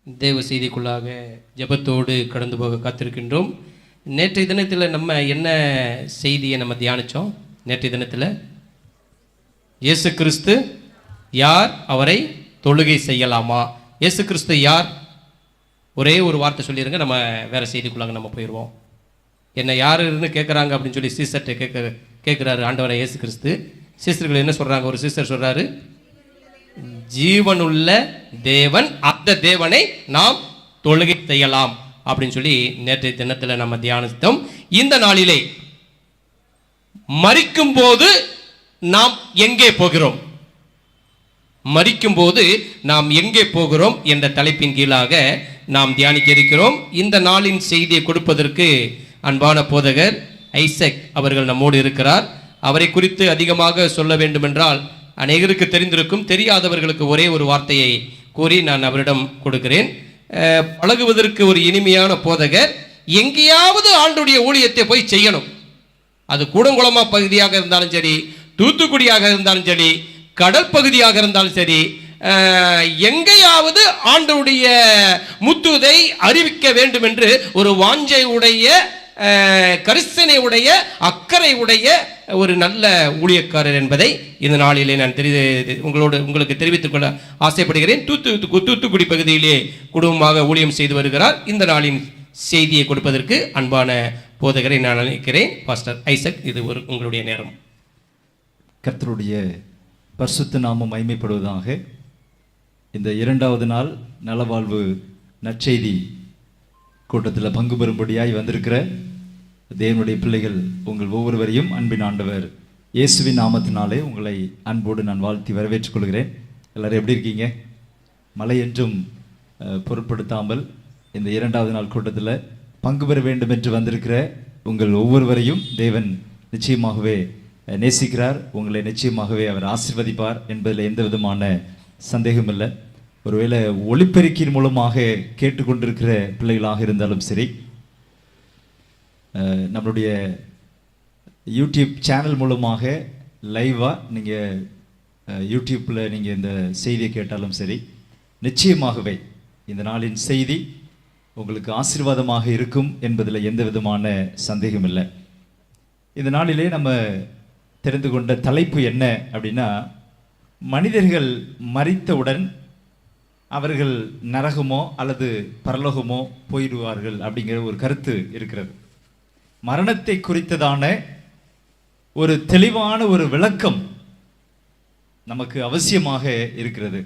தேவ செய்திக்குள்ளாக ஜெபத்தோடு கடந்து போக காத்திருக்கின்றோம். நேற்றைய தினத்தில் நம்ம என்ன செய்தியை நம்ம தியானித்தோம்? நேற்றைய தினத்தில் இயேசு கிறிஸ்து யார், அவரை தொழுகை செய்யலாமா? இயேசு கிறிஸ்து யார்? ஒரே ஒரு வார்த்தை சொல்லிடுங்க, நம்ம வேறு செய்திக்குள்ளாக நம்ம போயிடுவோம். என்ன யாருன்னு கேட்குறாங்க அப்படின்னு சொல்லி சீசர்கிட்ட கேட்குறாரு ஆண்டவரை இயேசு கிறிஸ்து. சீசர்கள் என்ன சொல்கிறாங்க? ஒரு சீசர் சொல்கிறாரு, ஜீவனுள்ள தேவன், அந்த தேவனை நாம் தொழுகை செய்யலாம் அப்படின்னு சொல்லி நேற்றைய தினத்தில் நம்ம தியானித்தோம். இந்த நாளிலே மரிக்கும் போது நாம் எங்கே போகிறோம், மரிக்கும் போது நாம் எங்கே போகிறோம் என்ற தலைப்பின் கீழாக நாம் தியானிக்க இருக்கிறோம். இந்த நாளின் செய்தியை கொடுப்பதற்கு அன்பான போதகர் ஐசக் அவர்கள் நம்மோடு இருக்கிறார். அவரை குறித்து அதிகமாக சொல்ல வேண்டுமென்றால் அநேகருக்கு தெரிந்திருக்கும், தெரியாதவர்களுக்கு ஒரே ஒரு வார்த்தையை கூறி நான் அவரிடம் கொடுக்கிறேன். பழகுவதற்கு ஒரு இனிமையான போதகர். எங்கேயாவது ஆண்டுடைய ஊழியத்தை போய் செய்யணும். அது கூடங்குளமா பகுதியாக இருந்தாலும் சரி, தூத்துக்குடியாக இருந்தாலும் சரி, கடல் பகுதியாக இருந்தாலும் சரி, எங்கேயாவது ஆண்டவருடைய முத்துதை அறிவிக்க வேண்டும் என்று ஒரு வாஞ்சை உடைய, கரிசனை உடைய, அக்கறை உடைய ஒரு நல்ல ஊழியக்காரர் என்பதை இந்த நாளிலே நான் உங்களுக்கு தெரிவித்துக் கொள்ள ஆசைப்படுகிறேன். தூத்துக்குடி பகுதியிலே குடும்பமாக ஊழியம் செய்து வருகிறார். இந்த நாளின் செய்தியை கொடுப்பதற்கு அன்பான போதகரை நான் நினைக்கிறேன். பாஸ்டர் ஐசக், இது உங்களுடைய நேரம். கர்த்தருடைய பரிசுத்த நாமம் மகிமைப்படுவதாக. இந்த இரண்டாவது நாள் நலவாழ்வு நற்செய்தி கூட்டத்தில் பங்கு பெறும்படியாய் வந்திருக்கிற தேவனுடைய பிள்ளைகள் உங்கள் ஒவ்வொருவரையும் அன்பின் ஆண்டவர் இயேசுவின் நாமத்தினாலே உங்களை அன்போடு நான் வாழ்த்தி வரவேற்றுக் கொள்கிறேன். எல்லாரும் எப்படி இருக்கீங்க? மழை என்றும் பொருட்படுத்தாமல் இந்த இரண்டாவது நாள் கூட்டத்தில் பங்கு பெற வேண்டும் என்று வந்திருக்கிற உங்கள் ஒவ்வொருவரையும் தேவன் நிச்சயமாகவே நேசிக்கிறார். உங்களை நிச்சயமாகவே அவர் ஆசீர்வதிப்பார் என்பதில் எந்த விதமான சந்தேகம் இல்லை. ஒருவேளை ஒளிப்பெருக்கின் மூலமாக கேட்டுக்கொண்டிருக்கிற பிள்ளைகளாக இருந்தாலும் சரி, நம்மளுடைய யூடியூப் சேனல் மூலமாக லைவாக நீங்கள் யூடியூப்பில் நீங்கள் இந்த செய்தியை கேட்டாலும் சரி, நிச்சயமாகவே இந்த நாளின் செய்தி உங்களுக்கு ஆசீர்வாதமாக இருக்கும் என்பதில் எந்த விதமான சந்தேகம் இல்லை. இந்த நாளிலே நம்ம தெரிந்து கொண்ட தலைப்பு என்ன அப்படின்னா, மனிதர்கள் மரித்தவுடன் அவர்கள் நரகமோ அல்லது பரலோகமோ போயிடுவார்கள் அப்படிங்கிற ஒரு கருத்து இருக்கிறது. மரணத்தை குறித்ததான ஒரு தெளிவான ஒரு விளக்கம் நமக்கு அவசியமாக இருக்கிறது.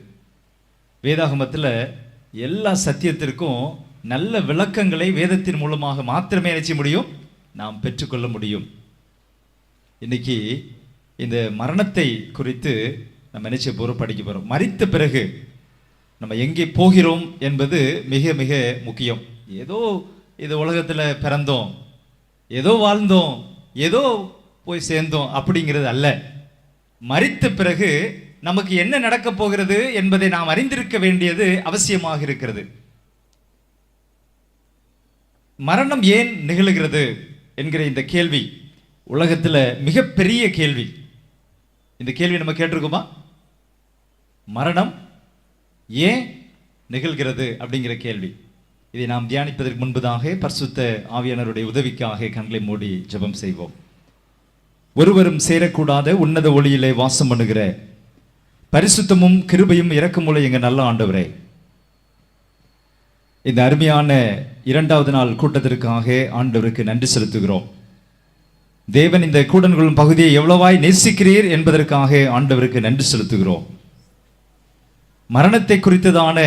வேதாகமத்தில் எல்லா சத்தியத்திற்கும் நல்ல விளக்கங்களை வேதத்தின் மூலமாக மாத்திரமே நினைச்ச முடியும், நாம் பெற்றுக்கொள்ள முடியும். இன்னைக்கு இந்த மரணத்தை குறித்து நம்ம நினைச்ச போகிறோம், படிக்க போகிறோம். மரித்த பிறகு நம்ம எங்கே போகிறோம் என்பது மிக மிக முக்கியம். ஏதோ இந்த உலகத்தில் பிறந்தோம், ஏதோ வாழ்ந்தோம், ஏதோ போய் சேர்ந்தோம் அப்படிங்கிறது அல்ல. மரித்த பிறகு நமக்கு என்ன நடக்கப் போகிறது என்பதை நாம் அறிந்திருக்க வேண்டியது அவசியமாக இருக்கிறது. மரணம் ஏன் நிகழுகிறது என்கிற இந்த கேள்வி உலகத்தில் மிகப்பெரிய கேள்வி. இந்த கேள்வி நம்ம கேட்டிருக்கோமா? மரணம் ஏன் நிகழ்கிறது அப்படிங்கிற கேள்வி. இதை நாம் தியானிப்பதற்கு முன்பதாக பரிசுத்த ஆவியானவருடைய உதவிக்காக கண்களை மூடி ஜெபம் செய்வோம். ஒருவரும் சேரக்கூடாத உன்னத ஒளியிலே வாசம் பண்ணுகிற பரிசுத்தமும் கிருபையும் இரக்கமுள்ள எங்க நல்ல ஆண்டவரே, இந்த அருமையான இரண்டாவது நாள் கூட்டத்திற்காக ஆண்டவருக்கு நன்றி செலுத்துகிறோம். தேவன் இந்த கூடன்கொள்ளும் பகுதியை எவ்வளவாய் நேசிக்கிறீர் என்பதற்காக ஆண்டவருக்கு நன்றி செலுத்துகிறோம். மரணத்தை குறித்ததான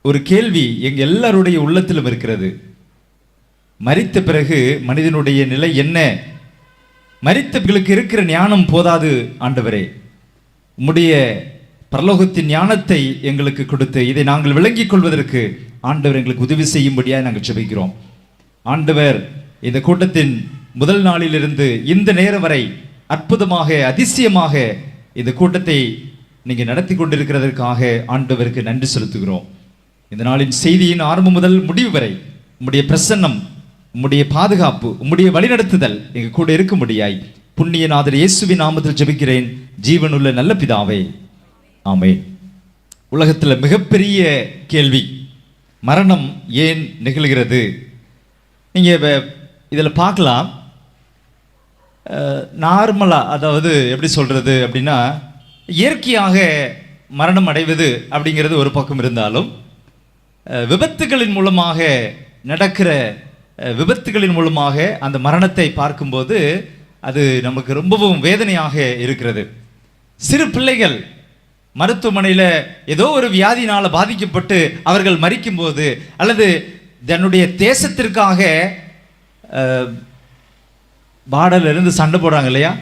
ஒரு கேள்வி எங்க எல்லாருடைய உள்ளத்திலும் இருக்கிறது. மரித்த பிறகு மனிதனுடைய நிலை என்ன? மரித்தவர்களுக்கு இருக்கிற ஞானம் போதாது ஆண்டவரே, உம்முடைய பரலோகத்தின் ஞானத்தை எங்களுக்கு கொடுத்து இதை நாங்கள் விளங்கிக் கொள்வதற்கு ஆண்டவர் எங்களுக்கு உதவி செய்யும்படியாக நாங்கள் ஜெபிக்கிறோம். ஆண்டவர், இந்த கூட்டத்தின் முதல் நாளிலிருந்து இந்த நேரம் வரை அற்புதமாக அதிசயமாக இந்த கூட்டத்தை நீங்க நடத்தி கொண்டிருக்கிறதற்காக ஆண்டவருக்கு நன்றி செலுத்துகிறோம். இந்த நாளின் செய்தியின் ஆரம்பம் முதல் முடிவு வரை உம்முடைய பிரசன்னம், உம்முடைய பாதுகாப்பு, உம்முடைய வழிநடத்துதல் எங்க கூட இருக்கும்படியாய் புண்ணியநாதர் இயேசுவின் நாமத்தில் ஜெபிக்கிறேன் ஜீவனுள்ள நல்ல பிதாவே, ஆமென். உலகத்தில் மிகப்பெரிய கேள்வி, மரணம் ஏன் நிகழ்கிறது? நீங்கள் இதில் பார்க்கலாம். நார்மலாக, அதாவது எப்படி சொல்கிறது அப்படின்னா, இயற்கையாக மரணம் அடைவது அப்படிங்கிறது ஒரு பக்கம் இருந்தாலும், விபத்துகளின் மூலமாக நடக்கிற விபத்துகளின் மூலமாக அந்த மரணத்தை பார்க்கும்போது அது நமக்கு ரொம்பவும் வேதனையாக இருக்கிறது. சிறு பிள்ளைகள் மருத்துவமனையில் ஏதோ ஒரு வியாதினால் பாதிக்கப்பட்டு அவர்கள் மரிக்கும்போது, அல்லது தன்னுடைய தேசத்திற்காக பார்டரிலிருந்து சண்டை போடுறாங்க இல்லையா,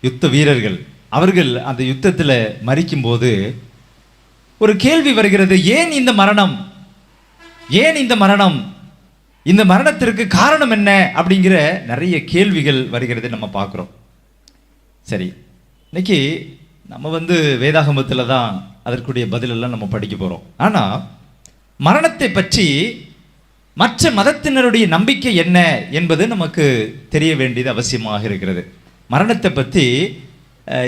யுத்த வீரர்கள், அவர்கள் அந்த யுத்தத்தில் மரிக்கும்போது ஒரு கேள்வி வருகிறது, ஏன் இந்த மரணம்? ஏன் இந்த மரணம்? இந்த மரணத்திற்கு காரணம் என்ன? அப்படிங்கிற நிறைய கேள்விகள் வருகிறது நம்ம பார்க்குறோம். சரி, இன்னைக்கு நம்ம வேதாகமத்தில் தான் அதற்குரிய பதிலெல்லாம் நம்ம படிக்க போகிறோம். ஆனால் மரணத்தை பற்றி மற்ற மதத்தினருடைய நம்பிக்கை என்ன என்பது நமக்கு தெரிய வேண்டியது அவசியமாக இருக்கிறது. மரணத்தை பற்றி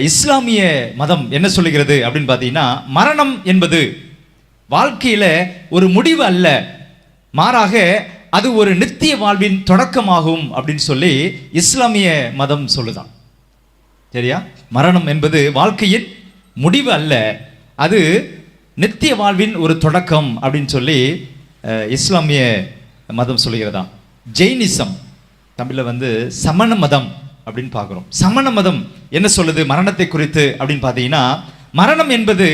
இஸ்லாமிய மதம் என்ன சொல்லுகிறது அப்படின்னு பார்த்தீங்கன்னா, மரணம் என்பது வாழ்க்கையில் ஒரு முடிவு அல்ல, மாறாக அது ஒரு நித்திய வாழ்வின் தொடக்கமாகும் அப்படின்னு சொல்லி இஸ்லாமிய மதம் சொல்லுதான். சரியா? மரணம் என்பது வாழ்க்கையின் முடிவு அல்ல, அது நித்திய வாழ்வின் ஒரு தொடக்கம் அப்படின்னு சொல்லி இஸ்லாமிய மதம் சொல்லுகிறதா. ஜெயினிசம், தமிழில் சமண மதம் அப்படின்னு பார்க்குறோம். சமண மதம் என்ன சொல்லுது மரணத்தை குறித்து அப்படின்னு பார்த்தீங்கன்னா, மரணம் என்பது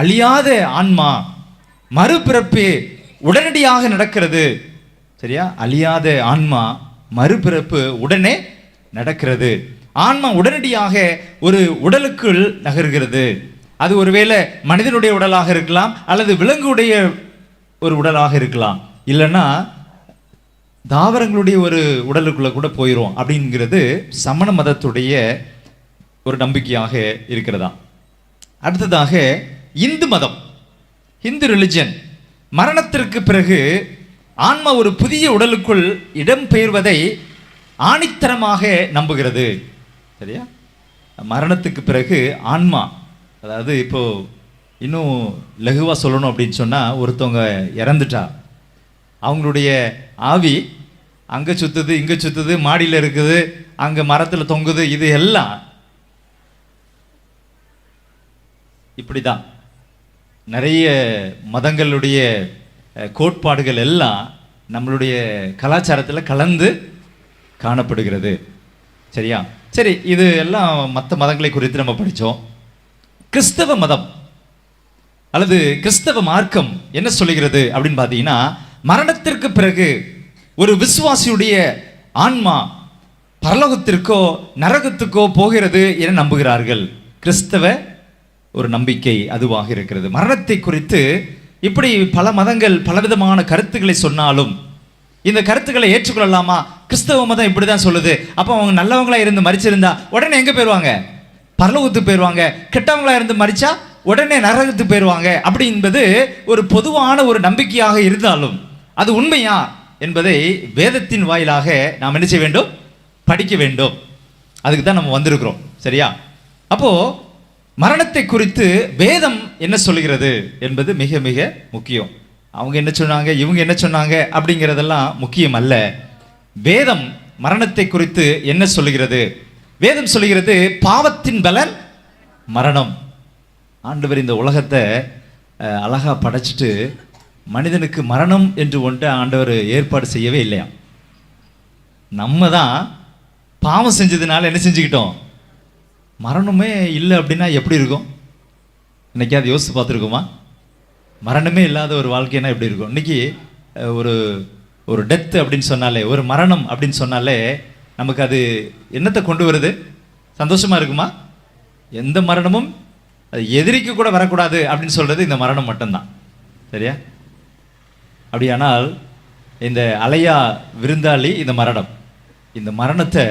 அழியாத ஆன்மா, மறுபிறப்பு உடனடியாக நடக்கிறது. சரியா? அழியாத ஆன்மா, மறுபிறப்பு உடனே நடக்கிறது. ஆன்மா உடனடியாக ஒரு உடலுக்குள் நகர்கிறது. அது ஒருவேளை மனிதனுடைய உடலாக இருக்கலாம், அல்லது விலங்குடைய ஒரு உடலாக இருக்கலாம், இல்லைன்னா தாவரங்களுடைய ஒரு உடலுக்குள்ள கூட போயிடும் அப்படிங்கிறது சமண மதத்துடைய ஒரு நம்பிக்கையாக இருக்கிறதா. அடுத்ததாக இந்து மதம், இந்து ரிலிஜன், மரணத்திற்கு பிறகு ஆன்மா ஒரு புதிய உடலுக்குள் இடம்பெயர்வதை ஆணித்தரமாக நம்புகிறது. சரியா? மரணத்துக்கு பிறகு ஆன்மா, அதாவது இப்போ இன்னும் லகுவாக சொல்லணும் அப்படின்னு சொன்னால், ஒருத்தவங்க இறந்துட்டா அவங்களுடைய ஆவி அங்கே சுற்றுது, இங்கே சுற்றுது, மாடியில் இருக்குது, அங்கே மரத்தில் தொங்குது, இது எல்லாம் இப்படி தான். நிறைய மதங்களுடைய கோட்பாடுகள் எல்லாம் நம்மளுடைய கலாச்சாரத்தில் கலந்து காணப்படுகிறது. சரியா? சரி, இது எல்லாம் மற்ற மதங்களை குறித்து நம்ம படித்தோம். கிறிஸ்தவ மதம் அல்லது கிறிஸ்தவ மார்க்கம் என்ன சொல்லுகிறது அப்படின்னு பார்த்தீங்கன்னா, மரணத்திற்கு பிறகு ஒரு விசுவாசியுடைய ஆன்மா பரலோகத்திற்கோ நரகத்துக்கோ போகிறது என நம்புகிறார்கள். கிறிஸ்தவ ஒரு நம்பிக்கை அதுவாக இருக்கிறது. மரணத்தை குறித்து இப்படி பல மதங்கள் பலவிதமான கருத்துக்களை சொன்னாலும், இந்த கருத்துக்களை ஏற்றுக்கொள்ளலாமா? கிறிஸ்தவ மதம் இப்படி தான் சொல்லுது. அப்போ அவங்க நல்லவங்களா இருந்து மரிச்சிருந்தா உடனே எங்கே போயிடுவாங்க? பரலோகத்துக்கு போயிடுவாங்க. கெட்டவங்களா இருந்து மரிச்சா உடனே நரகத்துக்கு போயிடுவாங்க. அப்படி என்பது ஒரு பொதுவான ஒரு நம்பிக்கையாக இருந்தாலும், அது உண்மையா என்பதை வேதத்தின் வாயிலாக நாம் என்ன செய்ய வேண்டும்? படிக்க வேண்டும். அதுக்கு தான் நம்ம வந்திருக்கிறோம். சரியா? அப்போ மரணத்தை குறித்து வேதம் என்ன சொல்லுகிறது என்பது மிக மிக முக்கியம். அவங்க என்ன சொன்னாங்க, இவங்க என்ன சொன்னாங்க அப்படிங்கிறதெல்லாம் முக்கியம் அல்ல. வேதம் மரணத்தை குறித்து என்ன சொல்லுகிறது? வேதம் சொல்லுகிறது, பாவத்தின் பலன் மரணம். ஆண்டவர் இந்த உலகத்தை அழகா படைச்சிட்டு மனிதனுக்கு மரணம் என்று ஒன்றை ஆண்டவர் ஏற்பாடு செய்யவே இல்லையா. நம்ம தான் பாவம் செஞ்சதுனால என்ன செஞ்சுக்கிட்டோம்? மரணமே இல்லை அப்படின்னா எப்படி இருக்கும்? இன்னைக்கு அதை யோசித்து பார்த்துருக்கோமா? மரணமே இல்லாத ஒரு வாழ்க்கைன்னா எப்படி இருக்கும்? இன்னைக்கு ஒரு ஒரு டெத் அப்படின்னு சொன்னாலே, ஒரு மரணம் அப்படின்னு சொன்னாலே நமக்கு அது என்னத்தை கொண்டு வருது? சந்தோஷமா இருக்குமா? எந்த மரணமும் அது எதிரிக்கு கூட வரக்கூடாது அப்படின்னு சொல்றது இந்த மரணம் மட்டும்தான். சரியா? அப்படியானால் இந்த அலையா விருந்தாளி இந்த மரணம், இந்த மரணத்தை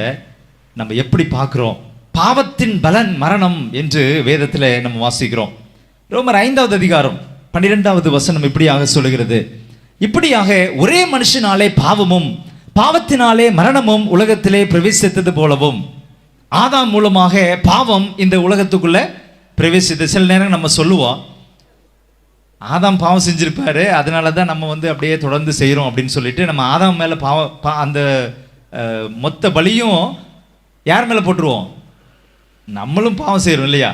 நம்ம எப்படி பார்க்குறோம்? பாவத்தின் பலன் மரணம் என்று வேதத்தில் நம்ம வாசிக்கிறோம். ரோமர் 5வது அதிகாரம் 12வது வசனம் இப்படியாக சொல்லுகிறது, இப்படியாக ஒரே மனுஷனாலே பாவமும் பாவத்தினாலே மரணமும் உலகத்திலே பிரவேசித்தது போலவும் ஆதாம் மூலமாக பாவம் இந்த உலகத்துக்குள்ள பிரவேசித்தது. சில நேரம் நம்ம சொல்லுவோம், ஆதாம் பாவம் செஞ்சிருப்பாரு, அதனால தான் நம்ம வந்து அப்படியே தொடர்ந்து செய்கிறோம் அப்படின்னு சொல்லிட்டு நம்ம ஆதாம் மேலே அந்த மொத்த பலியும் யார் மேலே போட்டுருவோம்? நம்மளும் பாவம் செய்கிறோம் இல்லையா?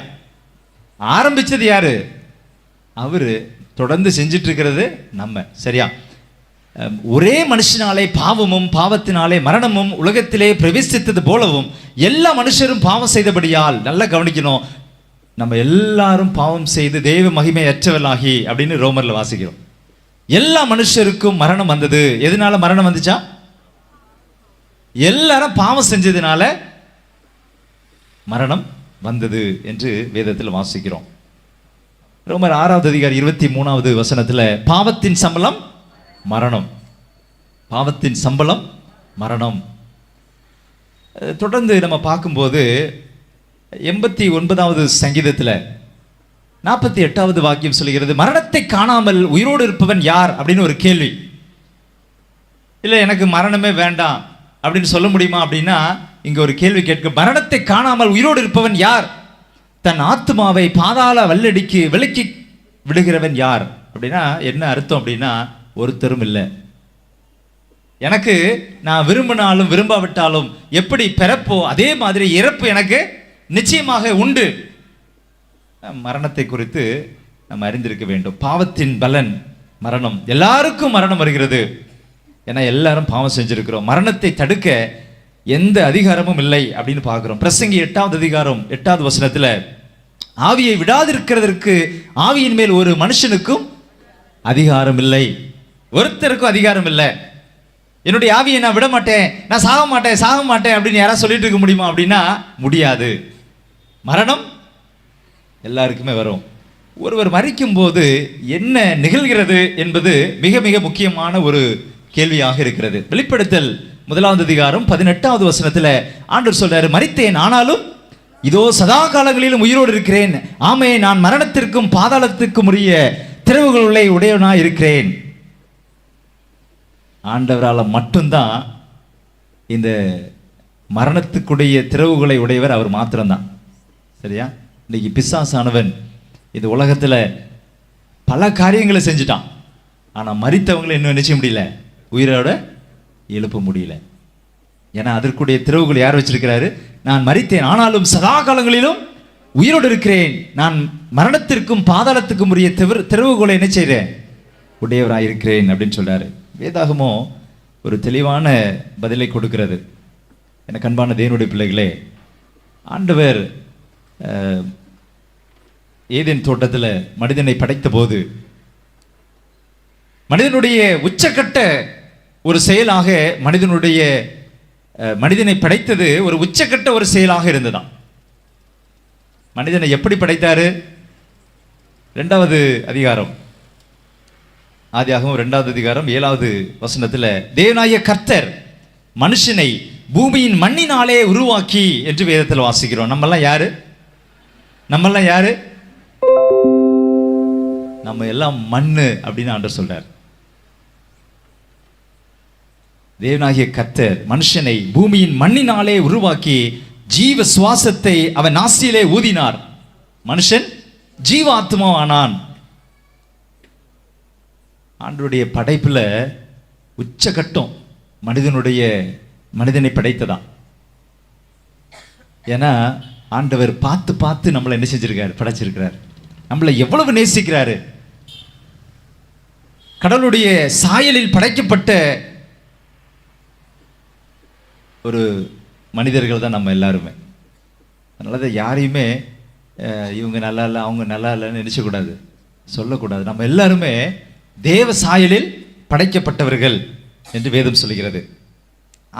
ஆரம்பிச்சது யாரு? அவரு. தொடர்ந்து செஞ்சிட்டு இருக்கிறது நம்ம. சரியா? ஒரே மனுஷனாலே பாவமும் பாவத்தினாலே மரணமும் உலகத்திலே பிரவேசித்தது போலவும் எல்லா மனுஷரும் பாவம் செய்தபடியால், நல்லா கவனிக்கணும், நம்ம எல்லாரும் பாவம் செய்து தெய்வ மகிமையற்றவர்களாகி அப்படின்னு ரோமர்ல வாசிக்கிறோம். எல்லா மனுஷருக்கும் மரணம் வந்தது. எதனால மரணம் வந்துச்சா? எல்லாரும் பாவம் செஞ்சதுனால மரணம் வந்தது என்று வேதத்தில் வாசிக்கிறோம். ரோமர் 6வது அதிகாரம் 23வது வசனத்துல பாவத்தின் சம்பளம் மரணம், பாவத்தின் சம்பளம் மரணம். தொடர்ந்து நம்ம பார்க்கும்போது 89வது சங்கீதத்தில் 48வது வாக்கியம் சொல்கிறது, மரணத்தை காணாமல் உயிரோடு இருப்பவன் யார் அப்படின்னு ஒரு கேள்வி. இல்லை எனக்கு மரணமே வேண்டாம் அப்படின்னு சொல்ல முடியுமா அப்படின்னா இங்க ஒரு கேள்வி கேட்க, மரணத்தை காணாமல் உயிரோடு இருப்பவன் யார்? தன் ஆத்மாவை பாதாள வல்லடிக்கு விலக்கி விடுகிறவன் யார் அப்படின்னா என்ன அர்த்தம் அப்படின்னா ஒருத்தரும் இல்லை. எனக்கு நான் விரும்பினாலும் விரும்பாவிட்டாலும் எப்படி பிறப்போ அதே மாதிரி இறப்பு எனக்கு நிச்சயமாக உண்டு. மரணத்தை குறித்து நம்ம அறிந்திருக்க வேண்டும். பாவத்தின் பலன் மரணம். எல்லாருக்கும் மரணம் வருகிறது, ஏன்னா எல்லாரும் பாவம் செஞ்சிருக்கிறோம். மரணத்தை தடுக்க எந்த அதிகாரமும் இல்லை அப்படின்னு பார்க்கிறோம். பிரசங்கி 8வது அதிகாரம் 8வது வசனத்துல, ஆவியை விடாதிருக்கிறதற்கு ஆவியின் மேல் ஒரு மனுஷனுக்கும் அதிகாரம் இல்லை. ஒருத்தருக்கும் அதிகாரம் இல்லை. என்னுடைய ஆவியை நான் விட மாட்டேன், நான் சாக மாட்டேன் அப்படின்னு யாராவது சொல்லிட்டு இருக்க முடியுமா அப்படின்னா முடியாது. மரணம் எல்லாருக்குமே வரும். ஒருவர் மரிக்கும் போது என்ன நிகழ்கிறது என்பது மிக மிக முக்கியமான ஒரு கேள்வியாக இருக்கிறது. வெளிப்படுத்தல் 1வது அதிகாரம் 18வது வசனத்துல ஆண்டவர் சொல்றாரு, மரித்தேன் ஆனாலும் இதோ சதா காலங்களிலும் உயிரோடு இருக்கிறேன், ஆமே நான் மரணத்திற்கும் பாதாளத்திற்கும் உரிய திறவுகளை உடையவனாய் இருக்கிறேன். ஆண்டவரால் மட்டும்தான் இந்த மரணத்துக்குடைய திறவுகளை உடையவர் அவர் மாத்திரம்தான். சரியா? இன்னைக்கு பிசாசானவன் இந்த உலகத்துல பல காரியங்களை செஞ்சுட்டான், ஆனா மரித்தவங்களை இன்னும் நினைச்ச முடியல, உயிரோட எழுப்ப முடியல. ஏன்னா அதற்குடைய திறவுகள் யார் வச்சிருக்கிறாரு? நான் மரித்தேன் ஆனாலும் சதா காலங்களிலும் உயிரோடு இருக்கிறேன், நான் மரணத்திற்கும் பாதாளத்துக்கும் உரிய திறவுகளை என்ன செய்கிறேன்? உடையவராயிருக்கிறேன் அப்படின்னு சொல்றாரு. வேதாகமோ ஒரு தெளிவான பதிலை கொடுக்கிறது. எனக்கு அன்பான தேவனுடைய பிள்ளைகளே, ஆண்டவர் ஏதேன் தோட்டத்தில் மனிதனை படைத்த போது மனிதனுடைய உச்சக்கட்ட ஒரு செயலாக மனிதனை படைத்தது ஒரு உச்சக்கட்ட ஒரு செயலாக இருந்ததாம். மனிதனை எப்படி படைத்தாரு? 2வது அதிகாரம் ஆதியாகமம் 2வது அதிகாரம் 7வது வசனத்துல, தேவனாகிய கர்த்தர் மனுஷனை பூமியின் மண்ணினாலே உருவாக்கி என்று வேதத்தில் வாசிக்கிறோம். நம்மெல்லாம் யாரு? நம்ம எல்லாம் மண்ணு அப்படின்னு ஆண்டவர் சொல்றார். தேவனாகிய கர்த்தர் மனுஷனை பூமியின் மண்ணினாலே உருவாக்கி ஜீவ சுவாசத்தை அவன் நாசியிலே ஊதினார், மனுஷன் ஜீவாத்மாவானான். ஆண்டவருடைய படைப்புல உச்சகட்டம் மனிதனை படைத்ததான். ஏன்னா ஆண்டவர் பார்த்து பார்த்து நம்மளை என்ன செஞ்சிருக்காரு? படைச்சிருக்கிறார். நம்மளை எவ்வளவு நேசிக்கிறாரு. கடவுளுடைய சாயலில் படைக்கப்பட்ட ஒரு மனிதர்கள் தான் நம்ம எல்லாருமே. அதனால தான் யாரையுமே இவங்க நல்லா இல்லை அவங்க நல்லா இல்லைன்னு நினைச்சக்கூடாது, சொல்லக்கூடாது. நம்ம எல்லாருமே தேவ சாயலில் படைக்கப்பட்டவர்கள் என்று வேதம் சொல்கிறது.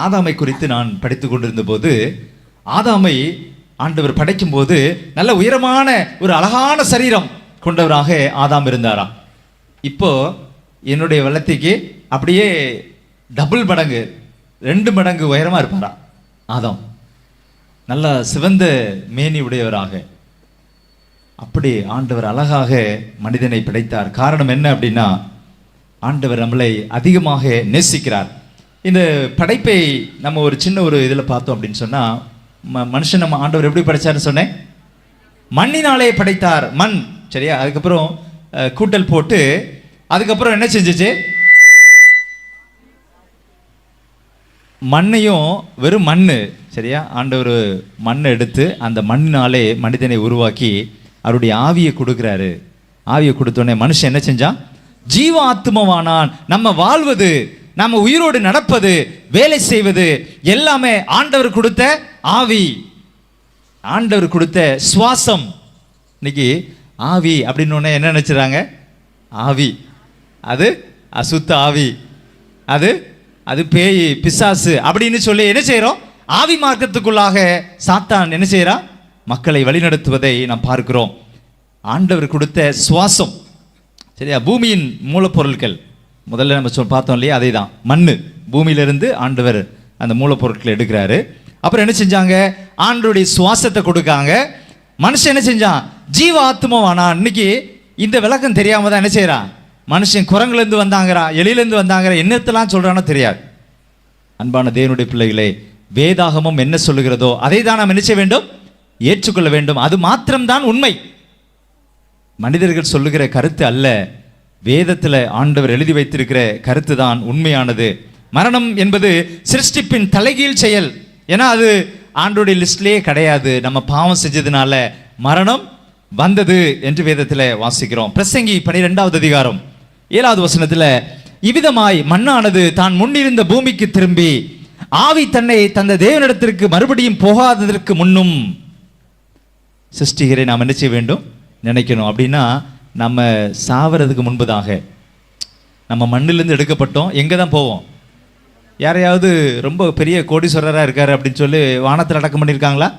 ஆதாமை குறித்து நான் படித்து கொண்டிருந்த போது, ஆதாமை ஆண்டவர் படைக்கும் போது நல்ல உயரமான ஒரு அழகான சரீரம் கொண்டவராக ஆதாம் இருந்தாராம். இப்போ என்னுடைய வளர்த்திக்கு அப்படியே டபுள் மடங்கு 2 மடங்கு உயரமா இருப்பாரா ஆதாம். நல்ல சிவந்த மேனி உடையவராக அப்படி ஆண்டவர் அழகாக மனிதனை படைத்தார். காரணம் என்ன அப்படின்னா ஆண்டவர் நம்மளை அதிகமாக நேசிக்கிறார். இந்த படைப்பை நம்ம ஒரு சின்ன ஒரு இதில் பார்த்தோம் அப்படின்னு சொன்னா, மனுஷன் நம்ம ஆண்டவர் எப்படி படைச்சார்னு சொன்னேன்? மண்ணினாலே படைத்தார். மண், சரியா? அதுக்கப்புறம் கூட்டல் போட்டு அதுக்கப்புறம் என்ன செஞ்சுச்சு? மண்ணையும், வெறும் மண்ணு, சரியா, ஆண்டவர் மண்ணை எடுத்து அந்த மண்ணினாலே மனிதனை உருவாக்கி அவருடைய ஆவியை கொடுக்குறாரு. ஆவியை கொடுத்தோடனே மனுஷன் என்ன செஞ்சான்? ஜீவ ஆத்மவானான். நம்ம வாழ்வது, நம்ம உயிரோடு நடப்பது, வேலை செய்வது எல்லாமே ஆண்டவர் கொடுத்த ஆவி, ஆண்டவர் கொடுத்த சுவாசம். இன்னைக்கு ஆவி அப்படின்னு என்ன நினைச்சுறாங்க? ஆவி அது அசுத்த ஆவி, அது அது பேய் பிசாசு அப்படின்னு சொல்லி என்ன செய்கிறோம்? ஆவி மார்க்கத்துக்குள்ளாக சாத்தான் என்ன செய்கிறான்? மக்களை வழிநடத்துவதை நாம் பார்க்கிறோம். ஆண்டவர் கொடுத்த சுவாசம், சரியா, பூமியின் மூலப்பொருட்கள் முதல்ல நம்ம பார்த்தோம் இல்லையா, அதே தான் மண்ணு. பூமியிலிருந்து ஆண்டவர் அந்த மூலப்பொருட்களை எடுக்கிறாரு. அப்புறம் என்ன செஞ்சாங்க? ஆண்டவருடைய சுவாசத்தை கொடுக்காங்க. மனுஷன் என்ன செஞ்சான்? ஜீவ ஆத்மாவானா. இன்னைக்கு இந்த விளக்கம் தெரியாம தான் என்ன செய்யறான்? மனுஷன் குரங்குலேருந்து வந்தாங்கிறா, எலியிலேருந்து வந்தாங்கிற, என்னத்தெல்லாம் சொல்றானோ தெரியாது. அன்பான தேவனுடைய பிள்ளைகளே, வேதாகமம் என்ன சொல்லுகிறதோ அதை தான் நாம் என்ன செய்ய வேண்டும்? ஏற்றுக்கொள்ள வேண்டும். அது மாத்திரம்தான் உண்மை. மனிதர்கள் சொல்லுகிற கருத்து அல்ல, வேதத்தில் ஆண்டவர் எழுதி வைத்திருக்கிற கருத்து தான் உண்மையானது. மரணம் என்பது சிருஷ்டிப்பின் தலைகீழ் செயல். ஏன்னா அது ஆண்டவருடைய லிஸ்ட்லேயே கிடையாது. நம்ம பாவம் செஞ்சதுனால மரணம் வந்தது என்று வேதத்தில் வாசிக்கிறோம். பிரசங்கி 12வது அதிகாரம் 7வது வசனத்தில், இவ்விதமாய் மண்ணானது தான் முன்னிருந்த பூமிக்கு திரும்பி ஆவி தன்னை தந்த தேவனிடத்திற்கு மறுபடியும் போகாததற்கு முன்னும் சிருஷ்டிகரை நாம் என்ன செய்ய வேண்டும்? நினைக்கணும். அப்படின்னா நம்ம சாவறதுக்கு முன்பதாக நம்ம மண்ணிலிருந்து எடுக்கப்பட்டோம். எங்கே தான் போவோம்? யாரையாவது ரொம்ப பெரிய கோடீஸ்வரராக இருக்காரு அப்படின்னு சொல்லி வானத்தில் அடக்கம் பண்ணியிருக்காங்களா?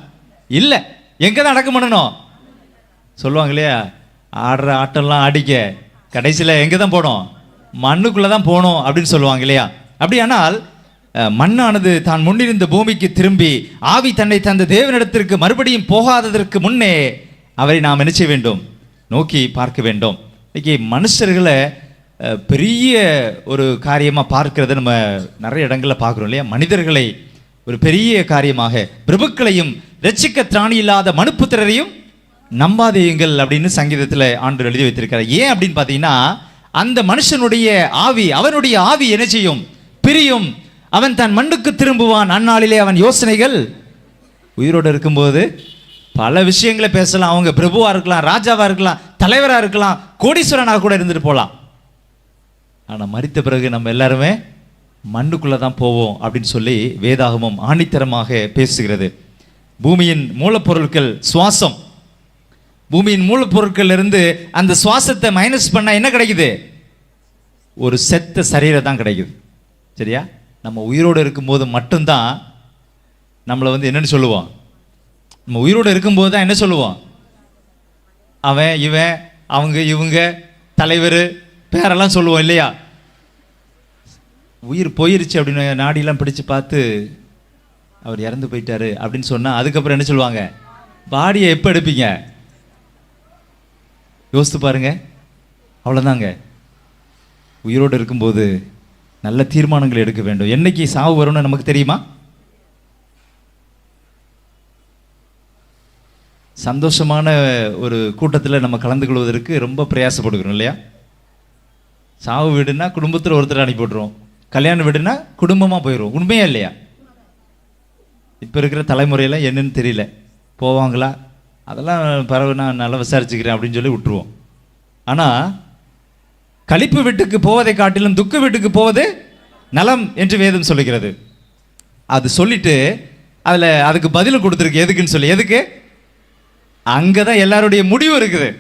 இல்லை. எங்கே தான் அடக்கம் பண்ணணும்? சொல்லுவாங்க இல்லையா, ஆடுற ஆட்டம்லாம் ஆடிக்க கடைசியில் எங்கே தான் போனோம்? மண்ணுக்குள்ளே தான் போனோம் அப்படின்னு சொல்லுவாங்க இல்லையா. அப்படியானால் மண்ணானது தான் முன்னிருந்த பூமிக்கு திரும்பி ஆவி தன்னை தந்த தேவனிடத்திற்கு மறுபடியும் போகாததற்கு முன்னே அவரை நாம் என்ன செய்ய வேண்டும்? நோக்கி பார்க்க வேண்டும். இன்னைக்கு மனுஷர்களை பெரிய ஒரு காரியமாக பார்க்கறத நம்ம நிறைய இடங்களில் பார்க்குறோம் இல்லையா. மனிதர்களை ஒரு பெரிய காரியமாக, பிரபுக்களையும் ரட்சிக்க திராணி இல்லாத மனுப்புத்திரரையும் நம்பாதேயுங்கள் அப்படின்னு சங்கீதத்தில் ஆண்டவர் எழுதி வைத்திருக்கிறார். ஏன் அப்படின்னு பார்த்தீங்கன்னா, அந்த மனுஷனுடைய ஆவி, அவனுடைய ஆவி என்ன செய்யும்? பிரியும். அவன் தன் மண்ணுக்கு திரும்புவான். அந்நாளிலே அவன் யோசனைகள், உயிரோடு இருக்கும்போது பல விஷயங்களை பேசலாம். அவங்க பிரபுவாக இருக்கலாம், ராஜாவாக இருக்கலாம், தலைவராக இருக்கலாம், கோடீஸ்வரனாக கூட இருந்துட்டு போகலாம். ஆனால் மரித்த பிறகு நம்ம எல்லாருமே மண்ணுக்குள்ளே தான் போவோம் அப்படின்னு சொல்லி வேதாகமம் ஆணித்தரமாக பேசுகிறது. பூமியின் மூலப்பொருட்கள் சுவாசம். பூமியின் மூலப்பொருட்கள் இருந்து அந்த சுவாசத்தை மைனஸ் பண்ண என்ன கிடைக்குது? ஒரு செத்த சரீரம் தான் கிடைக்குது. சரியா? நம்ம உயிரோடு இருக்கும்போது மட்டும்தான் நம்மளை என்னன்னு சொல்லுவோம்? நம்ம உயிரோடு இருக்கும்போது தான் என்ன சொல்லுவோம்? அவன், இவன், அவங்க, இவங்க, தலைவர், பேரெல்லாம் சொல்லுவோம் இல்லையா. உயிர் போயிருச்சு அப்படின்னு நாடியெல்லாம் பிடிச்சு பார்த்து அவர் இறந்து போயிட்டாரு அப்படின்னு சொன்னால் அதுக்கப்புறம் என்ன சொல்லுவாங்க? பாடியை எப்போ எடுப்பீங்க? யோசித்து பாருங்க. அவ்வளோதாங்க. உயிரோடு இருக்கும்போது நல்ல தீர்மானங்கள் எடுக்க வேண்டும். என்னைக்கு சாவு வரும்னு நமக்கு தெரியுமா? சந்தோஷமான ஒரு கூட்டத்தில் நம்ம கலந்து கொள்வதற்கு ரொம்ப பிரயாசப்படுகிறோம் இல்லையா. சாவு வீடுனா குடும்பத்தில் ஒருத்தர் அனுப்பி விட்ருவோம், கல்யாண வீடுனா குடும்பமாக போயிடுவோம். உண்மையா இல்லையா? இப்போ இருக்கிற தலைமுறையெல்லாம் என்னன்னு தெரியல, போவாங்களா அதெல்லாம் பரவாயில்ல, நான் நல்லா விசாரிச்சுக்கிறேன் அப்படின்னு சொல்லி விட்டுருவோம். ஆனால் கழிப்பு வீட்டுக்கு போவதை காட்டிலும் துக்க வீட்டுக்கு போவது நலம் என்று வேதம் சொல்லுகிறது. அது சொல்லிட்டு அதுக்கு பதில் கொடுத்துருக்கு. எதுக்குன்னு சொல்லி, எதுக்கு? அங்கே தான் எல்லாருடைய முடிவு இருக்குது.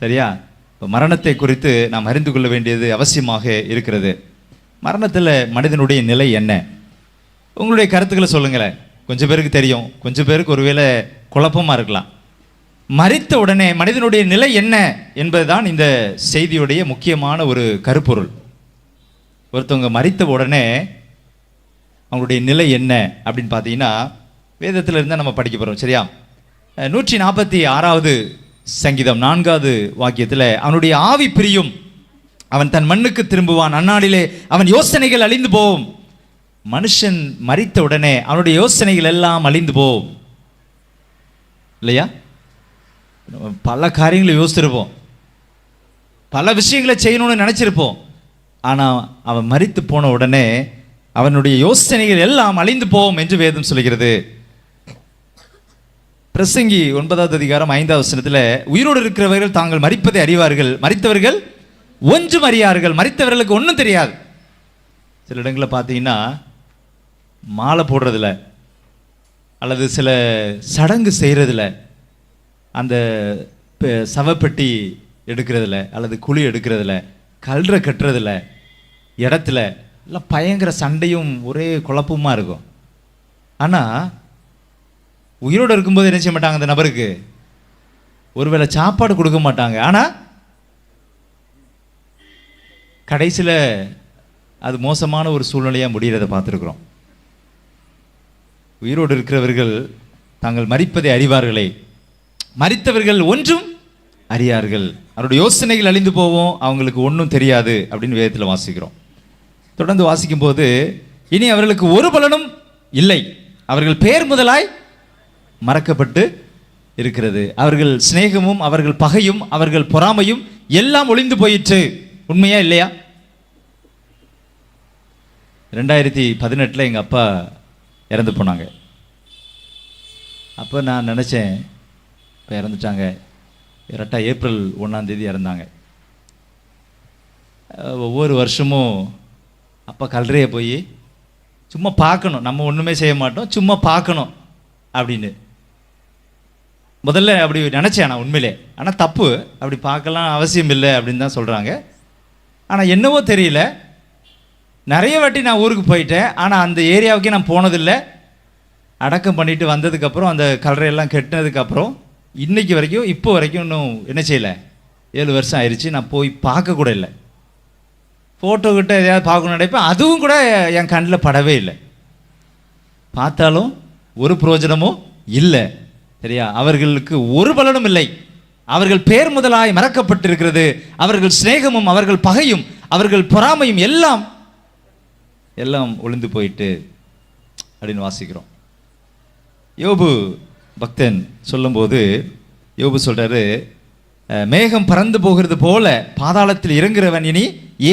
சரியா? இப்போ மரணத்தை குறித்து நாம் அறிந்து கொள்ள வேண்டியது அவசியமாக இருக்கிறது. மரணத்தில் மனிதனுடைய நிலை என்ன? உங்களுடைய கருத்துக்களை சொல்லுங்களேன். கொஞ்சம் பேருக்கு தெரியும், கொஞ்சம் பேருக்கு ஒருவேளை குழப்பமாக இருக்கலாம். மரித்த உடனே மனிதனுடைய நிலை என்ன என்பதுதான் இந்த செய்தியுடைய முக்கியமான ஒரு கருப்பொருள். ஒருத்தவங்க மரித்த உடனே அவங்களுடைய நிலை என்ன அப்படின்னு பார்த்தீங்கன்னா, வேதத்தில் இருந்தால் நம்ம படிக்க போகிறோம். சரியா? 146வது சங்கீதம் 4வது வாக்கியத்தில், அவனுடைய ஆவி பிரியும், அவன் தன் மண்ணுக்கு திரும்புவான், அந்நாளிலே அவன் யோசனைகள் அழிந்து போகும். மனுஷன் மரித்த உடனே அவனுடைய யோசனைகள் எல்லாம் அழிந்து போகும் இல்லையா? பல காரியங்களை யோசிச்சிருப்போம். பல விஷயங்களை செய்யணும்னு நினச்சிருப்போம். ஆனால் அவன் மரித்து போன உடனே அவனுடைய யோசனைகள் எல்லாம் அழிந்து போகும் என்று வேதம் சொல்கிறது. பிரசங்கி 9வது அதிகாரம் 5வது வசனத்தில், உயிரோடு இருக்கிறவர்கள் தாங்கள் மரிப்பதை அறிவார்கள், மரித்தவர்கள் ஒன்றும் அறியார்கள். மரித்தவர்களுக்கு ஒன்றும் தெரியாது. சில இடங்களில் பார்த்தீங்கன்னா மாலை போடுறதில்ல அல்லது சில சடங்கு செய்கிறதில்ல, அந்த சவப்பெட்டி எடுக்கிறதில்ல அல்லது குழி எடுக்கிறதில்ல, கல்றை கட்டுறதில்ல, இடத்துல எல்லாம் பயங்கர சண்டையும் ஒரே குழப்பமாக இருக்கும். ஆனால் உயிரோடு இருக்கும்போது என்ன செய்ய மாட்டாங்க, அந்த நபருக்கு ஒருவேளை சாப்பாடு கொடுக்க மாட்டாங்க. ஆனால் கடைசியில் அது மோசமான ஒரு சூழ்நிலையாக முடிகிறத பார்த்துருக்குறோம். உயிரோடு இருக்கிறவர்கள் தாங்கள் மரிப்பதை அறிவார்களே, மரித்தவர்கள் ஒன்றும் அறியார்கள். அவருடைய யோசனைகள் அழிந்து போவோம், அவங்களுக்கு ஒன்றும் தெரியாது அப்படின்னு வேதத்தில் வாசிக்கிறோம். தொடர்ந்து வாசிக்கும்போது, இனி அவர்களுக்கு ஒரு பலனும் இல்லை, அவர்கள் பேர் முதலாய் மறக்கப்பட்டு இருக்கிறது, அவர்கள் சிநேகமும் அவர்கள் பகையும் அவர்கள் பொறாமையும் எல்லாம் ஒளிந்து போயிற்று. உண்மையா இல்லையா? 2018 எங்கள் அப்பா இறந்து போனாங்க. அப்போ நான் நினச்சேன், இப்போ இறந்துட்டாங்க, கரெக்டாக ஏப்ரல் 1ஆம் தேதி இறந்தாங்க. ஒவ்வொரு வருஷமும் அப்பா கல்லறையை போய் சும்மா பார்க்கணும், நம்ம ஒன்றுமே செய்ய மாட்டோம், சும்மா பார்க்கணும் அப்படின்னு முதல்ல அப்படி நினச்சேன் நான் உண்மையிலே. ஆனால் தப்பு, அப்படி பார்க்கலாம் அவசியம் இல்லை அப்படின்னு தான் சொல்கிறாங்க. ஆனால் என்னவோ தெரியல, நிறைய வாட்டி நான் ஊருக்கு போயிட்டேன், ஆனால் அந்த ஏரியாவுக்கே நான் போனதில்லை. அடக்கம் பண்ணிட்டு வந்ததுக்கப்புறம் அந்த கல்லறையெல்லாம் கட்டினதுக்கப்புறம் இன்னைக்கு வரைக்கும், இப்போ வரைக்கும் இன்னும் என்ன செய்யலை, 7 வருஷம் ஆயிடுச்சு, நான் போய் பார்க்க கூட இல்லை. ஃபோட்டோ கிட்ட எதையாவது பார்க்கணும்னு நினைப்பேன், அதுவும் கூட என் கண்ணில் படவே இல்லை. பார்த்தாலும் ஒரு பிரயோஜனமும் இல்லை. சரியா? அவர்களுக்கு ஒரு பலனும் இல்லை, அவர்கள் பேர் முதலாய் மறக்கப்பட்டிருக்கிறது, அவர்கள் சிநேகமும் அவர்கள் பகையும் அவர்கள் பொறாமையும் எல்லாம் எல்லாம் ஒளிந்து போயிட்டு அப்படின்னு வாசிக்கிறோம். யோபு பக்தன் சொல்லும்போது யோபு சொல்றாரு, மேகம் பறந்து போகிறது போல பாதாளத்தில் இறங்குறவன் இனி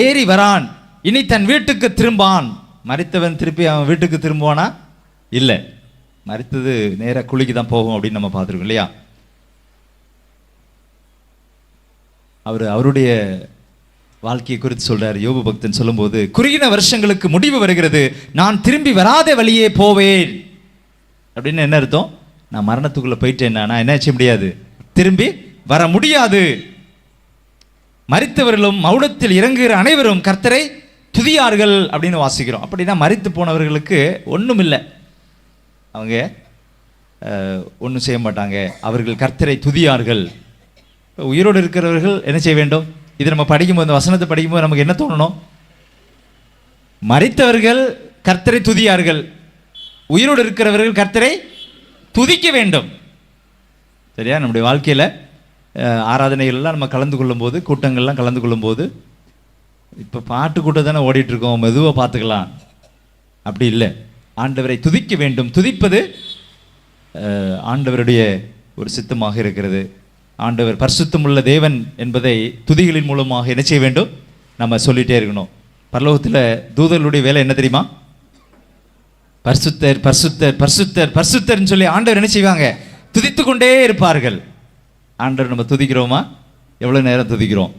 ஏறி வரான், இனி தன் வீட்டுக்கு திரும்பான். மரித்தவன் திருப்பி அவன் வீட்டுக்கு திரும்புவானா? இல்லை, மரித்தது நேராக குழிக்கு தான் போகும் அப்படின்னு நம்ம பார்த்துருக்கோம் இல்லையா? அவருடைய வாழ்க்கையை குறித்து சொல்றாரு யோபு பக்தன் சொல்லும்போது, குறுகின வருஷங்களுக்கு முடிவு வருகிறது, நான் திரும்பி வராத வழியே போவேன் அப்படின்னு என்ன அர்த்தம்? நான் மரணத்துக்குள்ள போயிட்டேன், நான் என்ன செய்ய முடியாது, திரும்பி வர முடியாது. மரித்தவர்களும் மௌனத்தில் இறங்குகிற அனைவரும் கர்த்தரை துதியார்கள் அப்படின்னு வாசிக்கிறோம். அப்படின்னா மரித்து போனவர்களுக்கு ஒன்றும் இல்லை, அவங்க ஒன்றும் செய்ய மாட்டாங்க, அவர்கள் கர்த்தரை துதியார்கள். உயிரோடு இருக்கிறவர்கள் என்ன செய்ய வேண்டும்? இது நம்ம படிக்கும்போது, இந்த வசனத்தை படிக்கும்போது நமக்கு என்ன தோணணும்? மரித்தவர்கள் கர்த்தரை துதியார்கள், உயிரோடு இருக்கிறவர்கள் கர்த்தரை துதிக்க வேண்டும். சரியா? நம்முடைய வாழ்க்கையில் ஆராதனைகள்லாம் நம்ம கலந்து கொள்ளும்போது, கூட்டங்கள்லாம் கலந்து கொள்ளும்போது, இப்போ பாட்டு கூட்டம் தானே ஓடிட்டுருக்கோம், மெதுவாக பார்த்துக்கலாம், அப்படி இல்லை. ஆண்டவரை துதிக்க வேண்டும். துதிப்பது ஆண்டவருடைய ஒரு சித்தமாக இருக்கிறது. ஆண்டவர் பரிசுத்தமுள்ள தேவன் என்பதை துதிகளின் மூலமாக என்ன செய்ய வேண்டும்? நம்ம சொல்லிகிட்டே இருக்கணும். பரலோகத்தில் தூதர்களுடைய வேலை என்ன தெரியுமா? பரிசுத்தர் பரிசுத்தர் பரிசுத்தர் பரிசுத்தர்னு சொல்லி ஆண்டவர் என்ன செய்வாங்க? துதித்து கொண்டே இருப்பார்கள். ஆண்டவர் நம்ம துதிக்கிறோமா? எவ்வளோ நேரம் துதிக்கிறோம்?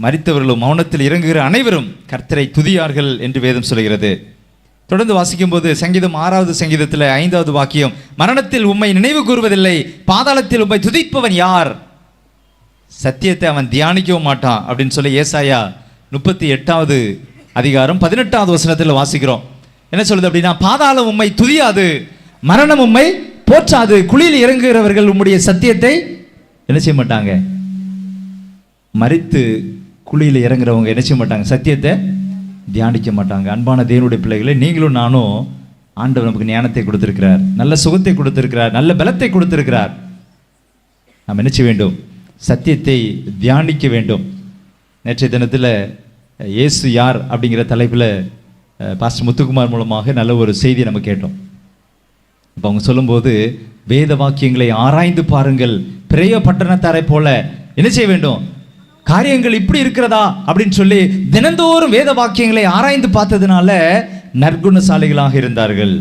மரித்தவர்களும் மௌனத்தில் இறங்குகிற அனைவரும் கர்த்தரை துதியார்கள் என்று வேதம் சொல்கிறது. தொடர்ந்து வாசிக்கும் போது சங்கீதம் 6வது சங்கீதத்தில் 5வது வாக்கியம், மரணத்தில் உம்மை நினைவு கூறுவதில்லை, பாதாளத்தில் உம்மை துதிப்பவன் யார்? சத்தியத்தை அவன் தியானிக்கவும் மாட்டான் அப்படின்னு சொல்லி ஏசாயா 38வது அதிகாரம் 18வது வசனத்தில் வாசிக்கிறோம். என்ன சொல்லுது அப்படின்னா, பாதாளம் உம்மை துதியாது, மரணம் உம்மை போற்றாது, குழியில் இறங்குகிறவர்கள் உம்முடைய சத்தியத்தை என்ன செய்ய மாட்டாங்க? மரித்து குழியில் இறங்குறவங்க என்ன செய்ய மாட்டாங்க? சத்தியத்தை தியானிக்க மாட்டாங்க. அன்பான தேவனுடைய பிள்ளைகளை, நீங்களும் நானும் ஆண்டவர் நமக்கு ஞானத்தை கொடுத்திருக்கிறார், நல்ல சுகத்தை கொடுத்திருக்கிறார், நல்ல பலத்தை கொடுத்திருக்கிறார். நாம் என்ன செய்ய வேண்டும்? சத்தியத்தை தியானிக்க வேண்டும். நேற்றைய தினத்தில் இயேசு யார் அப்படிங்கிற தலைப்பில் பாஸ்டர் முத்துக்குமார் மூலமாக நல்ல ஒரு செய்தியை நம்ம கேட்டோம். இப்போ அவங்க சொல்லும்போது, வேத வாக்கியங்களை ஆராய்ந்து பாருங்கள், பிரேய பட்டணத்தாரை போல என்ன செய்ய வேண்டும்? காரியங்கள் இப்படி இருக்கிறதா அப்படின்னு சொல்லி தினந்தோறும் வேத வாக்கியங்களை ஆராய்ந்து பார்த்ததுனால நற்குணசாலிகளாக இருந்தார்கள்.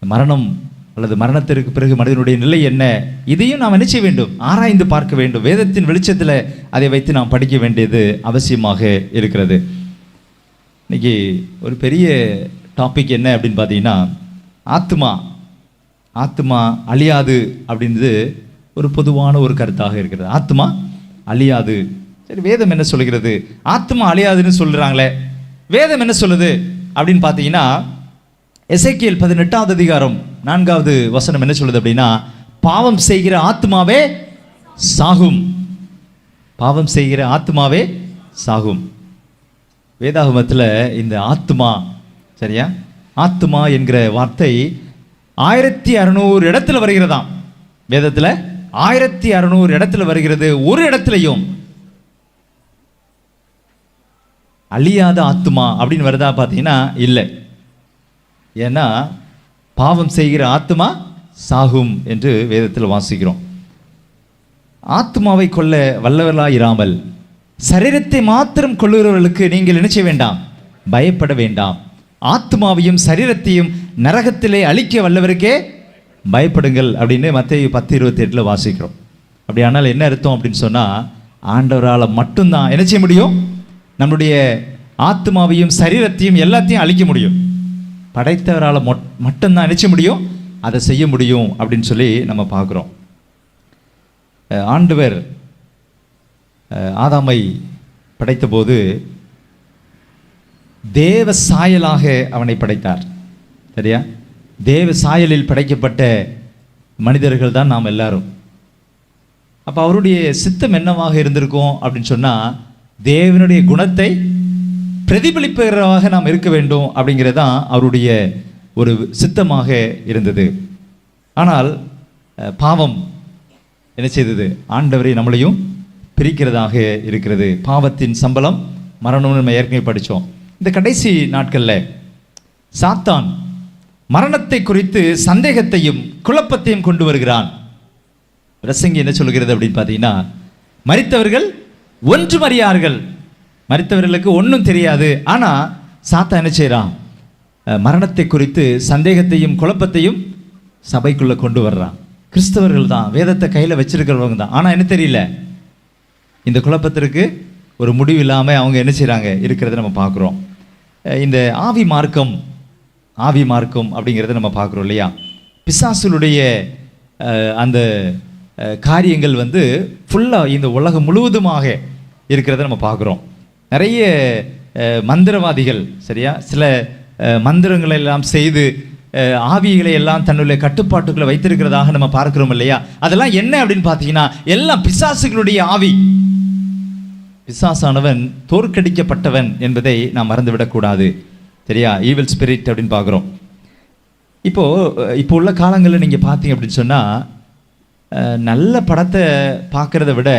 மரணம் அல்லது மரணத்திற்கு பிறகு மனிதனுடைய நிலை என்ன, இதையும் நாம் என்ன செய்ய வேண்டும், ஆராய்ந்து பார்க்க வேண்டும். வேதத்தின் வெளிச்சத்தில் அதை வைத்து நாம் படிக்க வேண்டியது அவசியமாக இருக்கிறது. இன்னைக்கு ஒரு பெரிய டாபிக் என்ன அப்படின்னு பார்த்தீங்கன்னா, ஆத்மா அழியாது அப்படின்றது ஒரு பொதுவான ஒரு கருத்தாக இருக்கிறது. ஆத்மா அழியாது. சரி, வேதம் என்ன சொல்கிறது? ஆத்மா அழியாதுன்னு சொல்றாங்களே, வேதம் என்ன சொல்லுது அப்படின்னு பார்த்தீங்கன்னா, எசேக்கியேல் 18வது அதிகாரம் 4வது வசனம் என்ன சொல்லுது அப்படின்னா, பாவம் செய்கிற ஆத்மாவே சாகும். பாவம் செய்கிற ஆத்மாவே சாகும். வேதாகமத்தில் இந்த ஆத்மா, சரியா, ஆத்மா என்கிற வார்த்தை 1600 இடத்துல வருகிறதாம். வேதத்தில் 1600 இடத்துல வருகிறது. ஒரு இடத்துலையும் அழியாத ஆத்மா அப்படின்னு வருதா பார்த்தீங்கன்னா இல்லை. ஏன்னா பாவம் செய்கிற ஆத்மா சாகும் என்று வேதத்தில் வாசிக்கிறோம். ஆத்மாவை கொல்ல வல்லவர்களாயிராமல் சரீரத்தை மாத்திரம் கொள்ளுகிறவர்களுக்கு நீங்கள் என்ன செய்ய வேண்டாம், பயப்பட வேண்டாம். ஆத்மாவையும் சரீரத்தையும் நரகத்திலே அழிக்க வல்லவருக்கே பயப்படுங்கள் அப்படின்னு மத்தேயு 10:28 வாசிக்கிறோம். அப்படியானால் என்ன அர்த்தம் அப்படின்னு சொன்னால், ஆண்டவரால் மட்டும்தான் என்ன செய்ய முடியும், நம்முடைய ஆத்மாவையும் சரீரத்தையும் எல்லாத்தையும் அழிக்க முடியும். படைத்தவரால் மட்டும்தான் நினைச்ச முடியும், அதை செய்ய முடியும் அப்படின்னு சொல்லி நம்ம பார்க்குறோம். ஆண்டவர் ஆதாமை படைத்தபோது தேவ சாயலாக அவனை படைத்தார். சரியா, தேவ சாயலில் படைக்கப்பட்ட மனிதர்கள் தான் நாம் எல்லாரும். அப்போ அவருடைய சித்தம் என்னவாக இருந்திருக்கும் அப்படின்னு சொன்னால், தேவனுடைய குணத்தை பிரதிபலிப்பவராக நாம் இருக்க வேண்டும் அப்படிங்கிறது தான் அவருடைய ஒரு சித்தமாக இருந்தது. ஆனால் பாவம் என்ன செய்தது, ஆண்டவரை நம்மளையும் பிரிக்கிறதாக இருக்கிறது. பாவத்தின் சம்பளம் மரணம்னு நம்ம ஏற்கனவே படித்தோம். இந்த கடைசி நாட்களில் சாத்தான் மரணத்தை குறித்து சந்தேகத்தையும் குழப்பத்தையும் கொண்டு வருகிறான். பிரசங்கி என்ன சொல்கிறது அப்படின்னு பார்த்தீங்கன்னா, மரித்தவர்கள் ஒன்றும் அறியார்கள், மரித்தவர்களுக்கு ஒன்றும் தெரியாது. ஆனால் சாத்தான் என்ன செய்கிறான், மரணத்தை குறித்து சந்தேகத்தையும் குழப்பத்தையும் சபைக்குள்ளே கொண்டு வர்றான். கிறிஸ்தவர்கள் தான், வேதத்தை கையில் வச்சிருக்கிறவங்க தான். ஆனால் என்ன தெரியல, இந்த குழப்பத்திற்கு ஒரு முடிவு இல்லாமல் அவங்க என்ன செய்கிறாங்க இருக்கிறத நம்ம பார்க்குறோம். இந்த ஆவி மார்க்கம் அப்படிங்கிறத நம்ம பார்க்குறோம் இல்லையா. பிசாசுடைய அந்த காரியங்கள் ஃபுல்லாக இந்த உலகம் முழுவதுமாக இருக்கிறத நம்ம பார்க்குறோம். நிறைய மந்திரவாதிகள், சரியா, சில மந்திரங்களை எல்லாம் செய்து ஆவிகளை எல்லாம் தன்னுடைய கட்டுப்பாட்டுக்குள்ள வைத்திருக்கிறதாக நம்ம பார்க்கிறோம் இல்லையா. அதெல்லாம் என்ன அப்படின்னு பார்த்தீங்கன்னா, எல்லாம் பிசாசுகளுடைய ஆவி. பிசாசானவன் தோற்கடிக்கப்பட்டவன் என்பதை நாம் மறந்துவிடக்கூடாது. சரியா, ஈவில் ஸ்பிரிட் அப்படின்னு பார்க்குறோம். இப்போ உள்ள காலங்களில் நீங்கள் பார்த்தீங்க அப்படின்னு சொன்னால், நல்ல படத்தை பார்க்குறத விட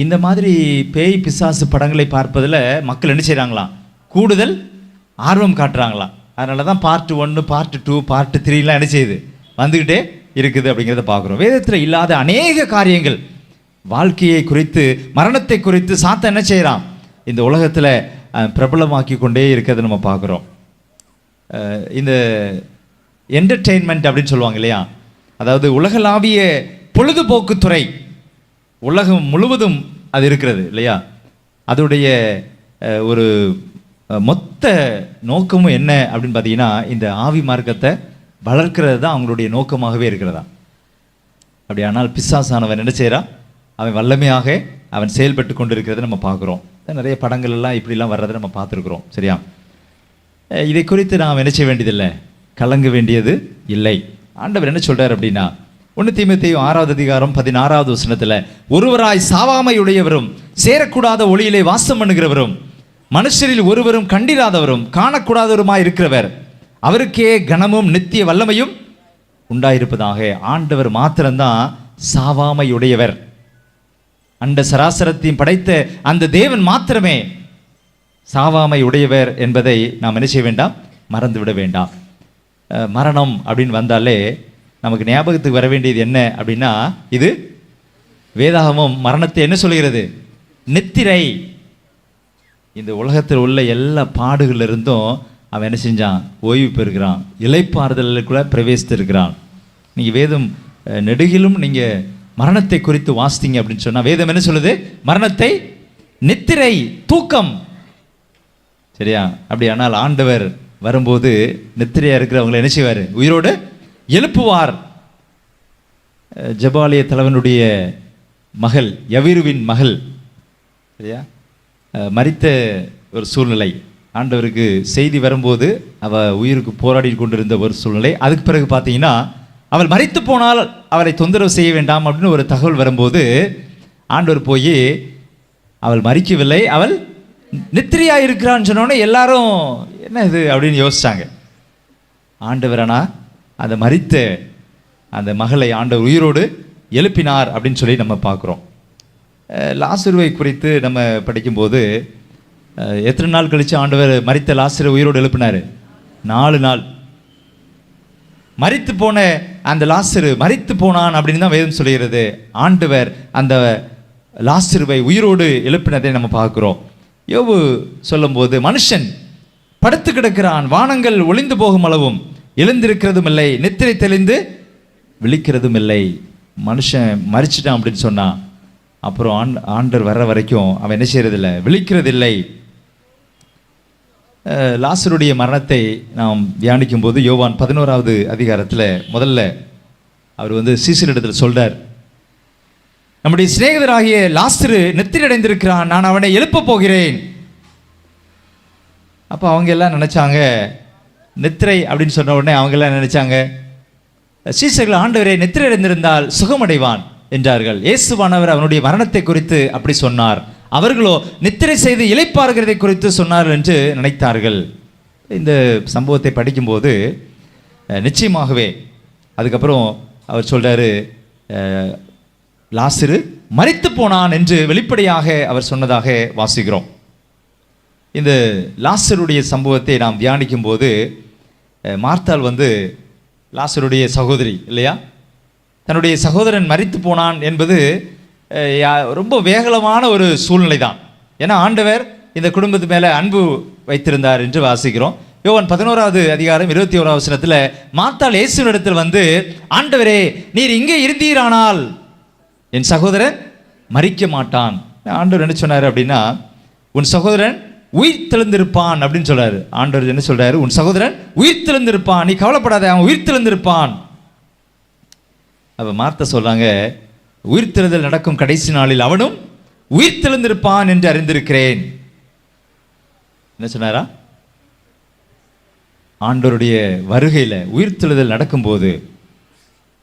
இந்த மாதிரி பேய் பிசாசு படங்களை பார்ப்பதில் மக்கள் என்ன செய்கிறாங்களாம், கூடுதல் ஆர்வம் காட்டுறாங்களாம். அதனால தான் பார்ட் 1, பார்ட் 2, பார்ட் 3லாம் என்ன செய்யுது, வந்துக்கிட்டே இருக்குது அப்படிங்கிறத பார்க்குறோம். வேதத்தில் இல்லாத அநேக காரியங்கள், வாழ்க்கையை குறித்து, மரணத்தை குறித்து சாத்தான் என்ன செய்கிறான், இந்த உலகத்தில் பிரபலமாக்கி கொண்டே இருக்கிறத நம்ம பார்க்குறோம். இந்த என்டர்டெயின்மெண்ட் அப்படின்னு சொல்லுவாங்க இல்லையா, அதாவது உலகளாவிய பொழுதுபோக்குத்துறை உலகம் முழுவதும் அது இருக்கிறது இல்லையா. அதோடைய ஒரு மொத்த நோக்கமும் என்ன அப்படின்னு பார்த்தீங்கன்னா, இந்த ஆவி மார்க்கத்தை வளர்க்கிறது தான் அவங்களுடைய நோக்கமாகவே இருக்கிறதா. அப்படியானால் பிசாசானவன் என்ன செய்கிறான், அவன் வல்லமையாக அவன் செயல்பட்டு கொண்டு இருக்கிறத நம்ம பார்க்குறோம். நிறைய படங்கள் எல்லாம் இப்படிலாம் வர்றதை நம்ம பார்த்துருக்குறோம். சரியா, இதை குறித்து நாம் என்ன செய்ய வேண்டியதில்லை, கலங்க வேண்டியது இல்லை. ஆண்டவர் என்ன சொல்கிறார் அப்படின்னா, 1 தீமோத்தேயு 6வது அதிகாரம் 16வது வசனத்தில், ஒருவராய் சாவாமையுடையவரும் சேரக்கூடாத ஒளியிலே வாசம் பண்ணுகிறவரும் மனுஷரில் ஒருவரும் கண்டிராதவரும் காணக்கூடாதவருமாய் இருக்கிறவர், அவருக்கே கனமும் நித்திய வல்லமையும் உண்டாயிருப்பதாக. ஆண்டவர் மாத்திரம்தான் சாவாமையுடையவர். அண்ட சராசரத்தையும் படைத்த அந்த தேவன் மாத்திரமே சாவாமை உடையவர் என்பதை நாம் என்ன செய்ய வேண்டாம், மறந்துவிட வேண்டாம். மரணம் அப்படின்னு வந்தாலே நமக்கு ஞாபகத்துக்கு வர வேண்டியது என்ன அப்படின்னா, இது வேதாகமம் மரணத்தை என்ன சொல்கிறது? நித்திரை. இந்த உலகத்தில் உள்ள எல்லா பாடுகள்ல இருந்தும் அவன் என்ன செஞ்சான்? ஓய்வு பெறுகிறான், இளைப்பாறுதலுக்குள்ள பிரவேசித்திருக்கிறான். நீங்கள் வேதம் நெடுகிலும் நீங்கள் மரணத்தை குறித்து வாசித்தீங்க அப்படின்னு சொன்னால் வேதம் என்ன சொல்லுது? மரணத்தை நித்திரை, தூக்கம். சரியா? அப்படி ஆனால் ஆண்டவர் வரும்போது நித்திரையாக இருக்கிறவங்களை என்ன செய்வார்? உயிரோடு எழுப்புவார். ஜெபாலய தலைவனுடைய மகள், யவீருவின் மகள், சரியா, மரித்த ஒரு சூழ்நிலை. ஆண்டவருக்கு செய்தி வரும்போது அவள் உயிருக்கு போராடி கொண்டிருந்த ஒரு சூழ்நிலை. அதுக்கு பிறகு பார்த்தீங்கன்னா அவள் மரித்து போனால் அவளை தொந்தரவு செய்ய வேண்டாம் அப்படின்னு ஒரு தகவல் வரும்போது ஆண்டவர் போய் அவள் மரிக்கவில்லை, அவள் நித்திரையாக இருக்கிறான்னு சொன்னோன்னே எல்லாரும் என்ன இது அப்படின்னு யோசிச்சாங்க. ஆண்டவர் ஆனால் அந்த மரித்த அந்த மகளை ஆண்டவர் உயிரோடு எழுப்பினார் அப்படின்னு சொல்லி நம்ம பார்க்குறோம். லாசருவை குறித்து நம்ம படிக்கும்போது எத்தனை நாள் கழித்து ஆண்டவர் மரித்த லாசரை உயிரோடு எழுப்பினார்? 4 நாள். மரித்து போன அந்த லாசரு மரித்து போனான் அப்படின்னு தான் வேதம் சொல்கிறது. ஆண்டவர் அந்த லாசருவை உயிரோடு எழுப்பினதை நம்ம பார்க்குறோம். யோபு சொல்லும்போது, மனுஷன் படுத்து கிடக்கிறான், வானங்கள் ஒளிந்து போகும் அளவும் எழுந்திருக்கிறதும் இல்லை, நித்திரை தெளிந்து விழிக்கிறதும் இல்லை. மனுஷன் மரிச்சிட்டான் அப்படின்னு சொன்னான். அப்புறம் ஆண்டவர் வர்ற வரைக்கும் அவன் என்ன செய்யறதில்லை? விழிக்கிறதில்லை. லாசருடைய மரணத்தை நாம் தியானிக்கும் போது யோவான் 11வது அதிகாரத்தில் முதல்ல அவர் சீசரிடத்தில் சொல்றார், நம்முடைய சிநேகிதராகிய லாசரு நித்திரை அடைந்திருக்கிறான், நான் அவனை எழுப்ப போகிறேன். அப்போ அவங்க எல்லாம் நினைச்சாங்க, நித்திரை அப்படின்னு சொன்ன உடனே அவங்க எல்லாம் நினைச்சாங்க, சீசர்கள் ஆண்டவரை நித்திரை அடைந்திருந்தால் சுகமடைவான் என்றார்கள். இயேசுவானவர் அவனுடைய மரணத்தை குறித்து அப்படி சொன்னார், அவர்களோ நித்திரை செய்து இளைப்பாறுகிறதை குறித்து சொன்னார்கள் என்று நினைத்தார்கள். இந்த சம்பவத்தை படிக்கும்போது நிச்சயமாகவே அதுக்கப்புறம் அவர் சொல்றாரு, லாசரு மரித்து போனான் என்று வெளிப்படையாக அவர் சொன்னதாக வாசிக்கிறோம். இந்த லாசருடைய சம்பவத்தை நாம் தியானிக்கும் போது மார்த்தாள் லாசருடைய சகோதரி இல்லையா, தன்னுடைய சகோதரன் மரித்து போனான் என்பது ரொம்ப வேகலமான ஒரு சூழ்நிலை தான். ஏன்னா ஆண்டவர் இந்த குடும்பத்து மேலே அன்பு வைத்திருந்தார் என்று வாசிக்கிறோம். யோவான் 11வது அதிகாரம் 21வது வசனத்தில் மார்த்தாள் இயேசுவினிடத்தில் ஆண்டவரே, நீர் இங்கே இருந்தீரானால் என் சகோதரன் மரிக்க மாட்டான். ஆண்டவர் என்ன சொன்னார் அப்படின்னா, உன் சகோதரன் உயிர் தெழுந்திருப்பான் அப்படின்னு சொல்றாரு. ஆண்டவர் என்ன சொல்றாரு? உன் சகோதரன் உயிர் தெழுந்திருப்பான், நீ கவலைப்படாத, அவன் உயிர் தெழுந்திருப்பான். அப்ப மார்த்தா சொல்றாங்க, உயிர்த்தெழுதல் நடக்கும் கடைசி நாளில் அவனும் உயிர் தெழுந்திருப்பான் என்று அறிந்திருக்கிறேன். என்ன சொன்னாரா? ஆண்டவருடைய வருகையில் உயிர்த்தெழுதல் நடக்கும்போது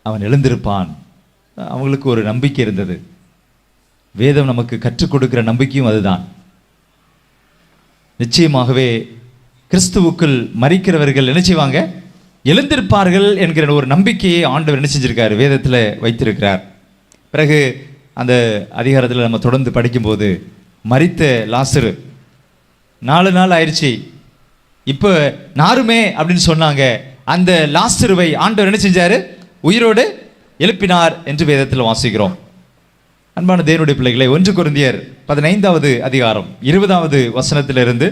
அவன் எழுந்திருப்பான். அவங்களுக்கு ஒரு நம்பிக்கை இருந்தது. வேதம் நமக்கு கற்றுக் கொடுக்கிற நம்பிக்கையும் அதுதான். நிச்சயமாகவே கிறிஸ்துவுக்குள் மரிக்கிறவர்கள் என்ன செய்வாங்க? எழுந்திருப்பார்கள் என்கிற ஒரு நம்பிக்கையை ஆண்டவர் என்ன செஞ்சிருக்காரு? வேதத்தில் வைத்திருக்கிறார். பிறகு அந்த அதிகாரத்தில் நம்ம தொடர்ந்து படிக்கும்போது மரித்த லாசரு 4 நாள் ஆயிடுச்சு, இப்போ நாருமே அப்படின்னு சொன்னாங்க. அந்த லாசருவை ஆண்டவர் என்ன செஞ்சாரு? உயிரோடு எழுப்பினார் என்று வேதத்தில் வாசிக்கிறோம். அன்பான தேவனுடைய பிள்ளைகளை, 1 கொரிந்தியர் 15வது அதிகாரம் 20வது வசனத்திலிருந்து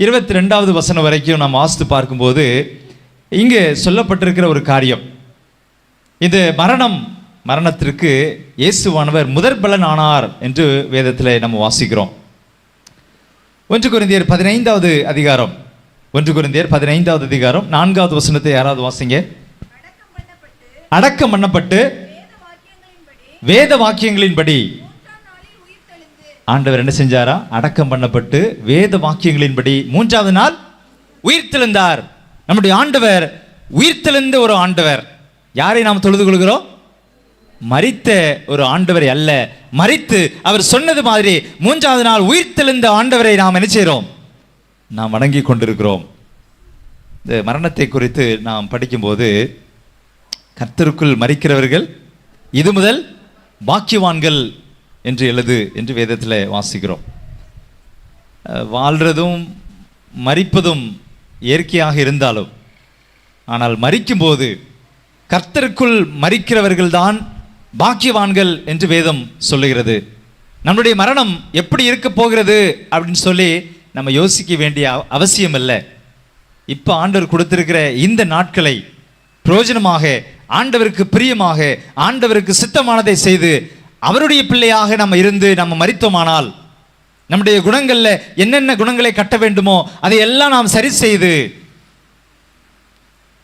22வது வசனம் வரைக்கும் நாம் வாசித்து பார்க்கும்போது இங்கே சொல்லப்பட்டிருக்கிற ஒரு காரியம், இந்த மரணத்திற்கு இயேசுவானவர் முதற் பலன் ஆனார் என்று வேதத்தில் நம்ம வாசிக்கிறோம். 1 கொரிந்தியர் 15வது அதிகாரம் 1 கொரிந்தியர் 15வது அதிகாரம் 4வது வசனத்தை யாராவது வாசிங்க. அடக்கம் பண்ணப்பட்டு வேத வாக்கியங்களின்படி ஆண்டவர் என்ன செஞ்சாரா? அடக்கம் பண்ணப்பட்டு வேத வாக்கியங்களின்படி 3வது நாள் உயிர்த்தெழுந்தார். நம்முடைய ஆண்டவர் உயிர்த்தெழுந்த ஒரு ஆண்டவர். யாரை நாம் தொழுது கொள்கிறோம்? மரித்த ஒரு ஆண்டவரை அல்ல, மரித்து அவர் சொன்னது மாதிரி 3வது நாள் உயிர்த்தெழுந்த ஆண்டவரை நாம் என்ன செய்கிறோம்? நாம் வணங்கி கொண்டிருக்கிறோம். இந்த மரணத்தை குறித்து நாம் படிக்கும்போது, கர்த்தருக்குள் மரிக்கிறவர்கள் இது முதல் பாக்கியவான்கள் என்று எழுது என்று வேதத்தில் வாசிக்கிறோம். வாழ்றதும் மரிப்பதும் இயற்கையாக இருந்தாலும், ஆனால் மரிக்கும்போது கர்த்தருக்குள் மரிக்கிறவர்கள்தான் பாக்கியவான்கள் என்று வேதம் சொல்லுகிறது. நம்முடைய மரணம் எப்படி இருக்க போகிறது அப்படின்னு சொல்லி நம்ம யோசிக்க வேண்டிய அவசியம் இல்லை. இப்போ ஆண்டவர் கொடுத்திருக்கிற இந்த நாட்களை பிரயோஜனமாக, ஆண்டவருக்கு பிரியமாக, ஆண்டவருக்கு சித்தமானதை செய்து அவருடைய பிள்ளையாக நம்ம இருந்து நம்ம மரித்தோமானால், நம்முடைய குணங்கள்ல என்னென்ன குணங்களை கட்ட வேண்டுமோ அதை எல்லாம் நாம் சரி செய்து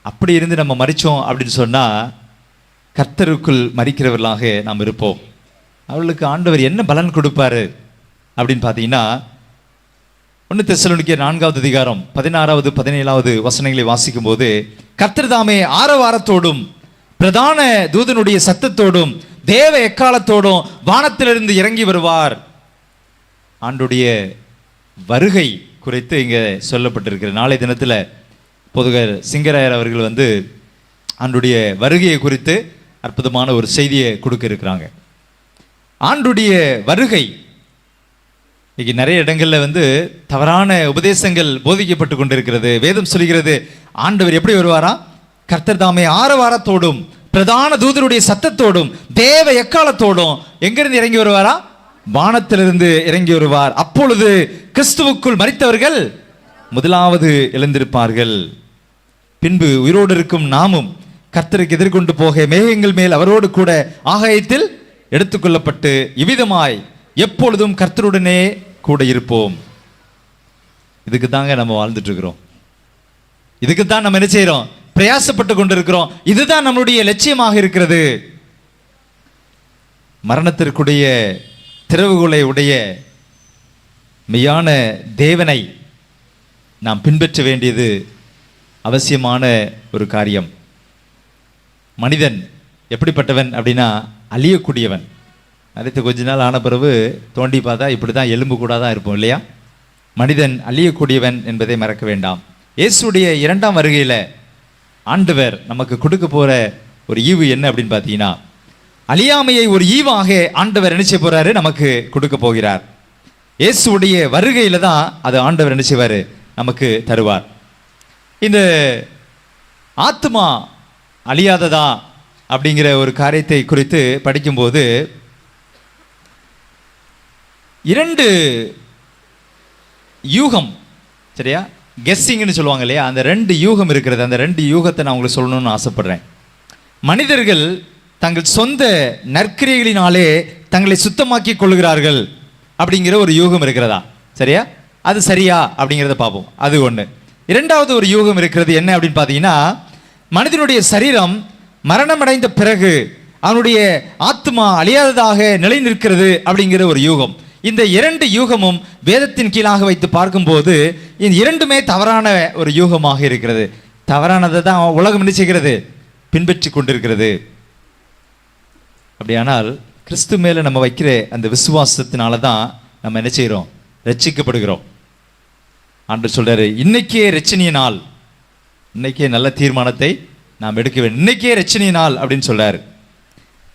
அப்படி இருந்து நம்ம மரிச்சோம் அப்படின்னு சொன்னா கர்த்தருக்குள் மரிக்கிறவர்களாக நாம் இருப்போம். அவர்களுக்கு ஆண்டவர் என்ன பலன் கொடுப்பாரு அப்படின்னு பார்த்தீங்கன்னா, 1 தெசலோனிக்கேயர் 4வது அதிகாரம் 16வது 17வது வசனங்களை வாசிக்கும் போது, கர்த்தர் தாமே ஆரவாரத்தோடும் பிரதான தூதனுடைய சத்தத்தோடும் தேவ எக்காலத்தோடும் வானத்திலிருந்து இறங்கி வருவார். ஆண்டுடைய வருகை குறித்து இங்கே சொல்லப்பட்டிருக்கிற நாளை தினத்தில் பொதுகர் சிங்கராயர் அவர்கள் ஆண்டுடைய வருகையை குறித்து அற்புதமான ஒரு செய்தியை கொடுக்க இருக்கிறாங்க. ஆண்டுடைய வருகை இன்னைக்கு நிறைய இடங்கள்ல தவறான உபதேசங்கள் போதிக்கப்பட்டு கொண்டிருக்கிறது. வேதம் சொல்கிறது ஆண்டவர் எப்படி வருவாரா? கர்த்தர் தாமே ஆரவாரத்தோடும் பிரதான தூதருடைய சத்தத்தோடும் தேவ எக்காலத்தோடும் எங்கிருந்து இறங்கி வருவாரா? வானத்திலிருந்து இறங்கி வருவார். அப்பொழுது கிறிஸ்துவுக்குள் மரித்தவர்கள் முதலாவது எழுந்திருப்பார்கள். பின்பு உயிரோடு இருக்கும் நாமும் கர்த்தருக்கு எதிர்கொண்டு போக மேகங்கள் மேல் அவரோடு கூட ஆகாயத்தில் எடுத்துக்கொள்ளப்பட்டு இவ்விதமாய் எப்பொழுதும் கர்த்தருடனே கூட இருப்போம். இதுக்கு தாங்க நம்ம வாழ்ந்துட்டு இருக்கிறோம். இதுக்கு தான் நம்ம என்ன செய்யறோம்? பிரயாசப்பட்டு கொண்டிருக்கிறோம். இதுதான் நம்முடைய லட்சியமாக இருக்கிறது. மரணத்திற்குடைய திறவுகோலை உடைய மெய்யான தேவனை நாம் பின்பற்ற வேண்டியது அவசியமான ஒரு காரியம். மனிதன் எப்படிப்பட்டவன் அப்படின்னா அழியக்கூடியவன். அடுத்து கொஞ்ச நாள் ஆன பிறகு தோண்டி பார்த்தா இப்படி தான் எலும்பு கூட தான் இருப்போம் இல்லையா? மனிதன் அழியக்கூடியவன் என்பதை மறக்க வேண்டாம். இயேசுடைய 2ஆம் வருகையில் ஆண்டவர் நமக்கு கொடுக்க போகிற ஒரு ஈவு என்ன அப்படின்னு பார்த்தீங்கன்னா, அழியாமையை ஒரு ஈவாக ஆண்டவர் என்ன செய்ய போகிறாரு? நமக்கு கொடுக்க போகிறார். இயேசுடைய வருகையில் தான் அது ஆண்டவர் என்ன செய்வார்? நமக்கு தருவார். இந்த ஆத்மா அழியாததா அப்படிங்கிற ஒரு காரியத்தை குறித்து படிக்கும்போது 2 யூகம், சரியா, கெஸ்ஸிங்னு சொல்லுவாங்க இல்லையா, அந்த 2 யூகம் இருக்கிறது. அந்த 2 யூகத்தை நான் உங்களுக்கு சொல்லணும்னு ஆசைப்படுறேன். மனிதர்கள் தங்கள் சொந்த நற்கிரியைகளினாலே தங்களை சுத்தமாக்கி கொள்கிறார்கள் அப்படிங்கிற ஒரு யூகம் இருக்கிறதா? சரியா? அது சரியா அப்படிங்கிறத பார்ப்போம். அது ஒன்று. 2வது ஒரு யூகம் இருக்கிறது. என்ன அப்படின்னு பார்த்தீங்கன்னா, மனிதனுடைய சரீரம் மரணமடைந்த பிறகு அவனுடைய ஆத்மா அழியாததாக நிலை நிற்கிறது அப்படிங்கிற ஒரு யூகம். இந்த 2 யூகமும் வேதத்தின் கீழாக வைத்து பார்க்கும்போது இந்த 2மே தவறான ஒரு யூகமாக இருக்கிறது. தவறானதை தான் உலகம் என்ன செய்கிறது? பின்பற்றி கொண்டிருக்கிறது. அப்படியானால் கிறிஸ்து மேலே நம்ம வைக்கிற அந்த விசுவாசத்தினால தான் நம்ம என்ன செய்கிறோம்? ரட்சிக்கப்படுகிறோம். ஆண்டவர் சொல்றாரு, இன்னைக்கே ரட்சணிய நாள், இன்னைக்கே நல்ல தீர்மானத்தை நாம் எடுக்க வேண்டும், இன்னைக்கே ரட்சணிய நாள் அப்படின்னு சொல்றாரு.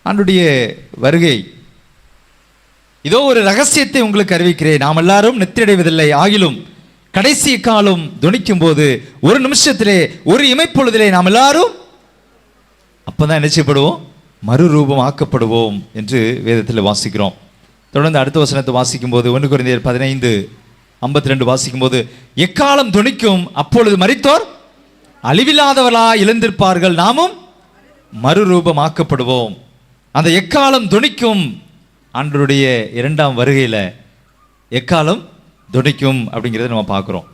ஆண்டுடைய வருகை இதோ ஒரு ரகசியத்தை உங்களுக்கு அறிவிக்கிறேன், நாம் எல்லாரும் நித்திரையடைவதில்லை, ஆகிலும் கடைசி காலம் துணிக்கும் போது ஒரு நிமிஷத்திலே ஒரு இமைப்பொழுதிலே நாம் எல்லாரும் அப்பதான் என்ன செய்யப்படுவோம்? மறுரூபம் ஆக்கப்படுவோம் என்று வேதத்தில் வாசிக்கிறோம். தொடர்ந்து அடுத்த வசனத்தை வாசிக்கும் போது 1 கொரிந்தியர் 15:52 வாசிக்கும் போது, எக்காலம் துணிக்கும் அப்பொழுது மரித்தோர் அழிவில்லாதவர்களா எழுந்திருப்பார்கள், நாமும் மறுரூபமாக்கப்படுவோம். அந்த எக்காலம் துணிக்கும் ஆண்டவருடைய 2ஆம் வருகையில் எக்காலம் துணிக்கும் அப்படிங்கிறத நம்ம பார்க்குறோம்.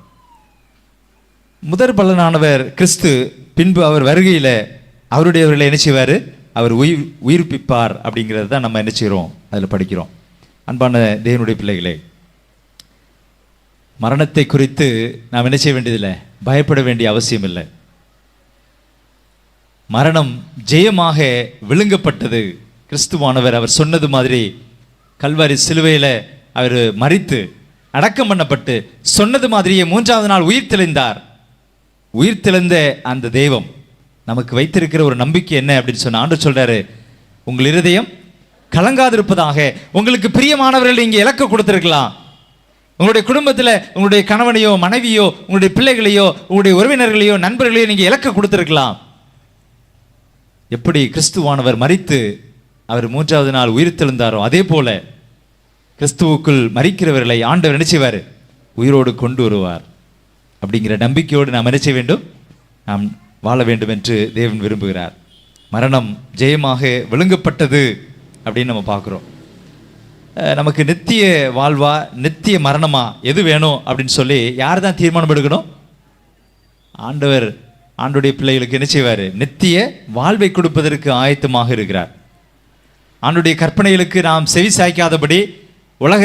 முதற் பலனானவர் கிறிஸ்து, பின்பு அவர் வருகையில் அவருடையவர்களை என்ன செய்வார்? அவர் உயிர்ப்பிப்பார் அப்படிங்கிறது தான் நம்ம என்ன செய்கிறோம்? அதில் படிக்கிறோம். அன்பான தேவனுடைய பிள்ளைகளே, மரணத்தை குறித்து நாம் என்ன செய்ய வேண்டியதில்லை, பயப்பட வேண்டிய அவசியம் இல்லை. மரணம் ஜெயமாக விழுங்கப்பட்டது. கிறிஸ்துவானவர் அவர் சொன்னது மாதிரி கல்வாரி சிலுவையில் அவர் மரித்து அடக்கம் பண்ணப்பட்டு சொன்னது மாதிரியே 3வது நாள் உயிர் தெளிந்தார். உயிர் தெளிந்த அந்த தெய்வம் நமக்கு வைத்திருக்கிற ஒரு நம்பிக்கை என்ன அப்படின்னு சொன்ன ஆண்டவர் சொல்றாரு, உங்கள் இருதயம் கலங்காதிருப்பதாக. உங்களுக்கு பிரியமானவர்கள் இங்கே இலக்கு கொடுத்திருக்கலாம். உங்களுடைய குடும்பத்தில் உங்களுடைய கணவனையோ மனைவியோ உங்களுடைய பிள்ளைகளையோ உங்களுடைய உறவினர்களையோ நண்பர்களையோ நீங்கள் இலக்கு கொடுத்திருக்கலாம். எப்படி கிறிஸ்துவானவர் மரித்து அவர் 3வது நாள் உயிர்த்தெழுந்தாரோ அதே போல கிறிஸ்துவுக்குள் மரிக்கிறவர்களை ஆண்டவர் என்ன செய்வார்? உயிரோடு கொண்டு வருவார். அப்படிங்கிற நம்பிக்கையோடு நாம் என்ன செய்ய வேண்டும்? நாம் வாழ வேண்டும் என்று தேவன் விரும்புகிறார். மரணம் ஜெயமாக விழுங்கப்பட்டது அப்படின்னு நம்ம பார்க்குறோம். நமக்கு நித்திய வாழ்வா நித்திய மரணமா எது வேணும் அப்படின்னு சொல்லி யார் தான் தீர்மானம் எடுக்கணும்? ஆண்டவர் ஆண்டுடைய பிள்ளைகளுக்கு என்ன செய்வார்? நித்திய வாழ்வை கொடுப்பதற்கு ஆயத்தமாக இருக்கிறார். ஆண்டுடைய கற்பனைகளுக்கு நாம் செவி சாய்க்காதபடி உலக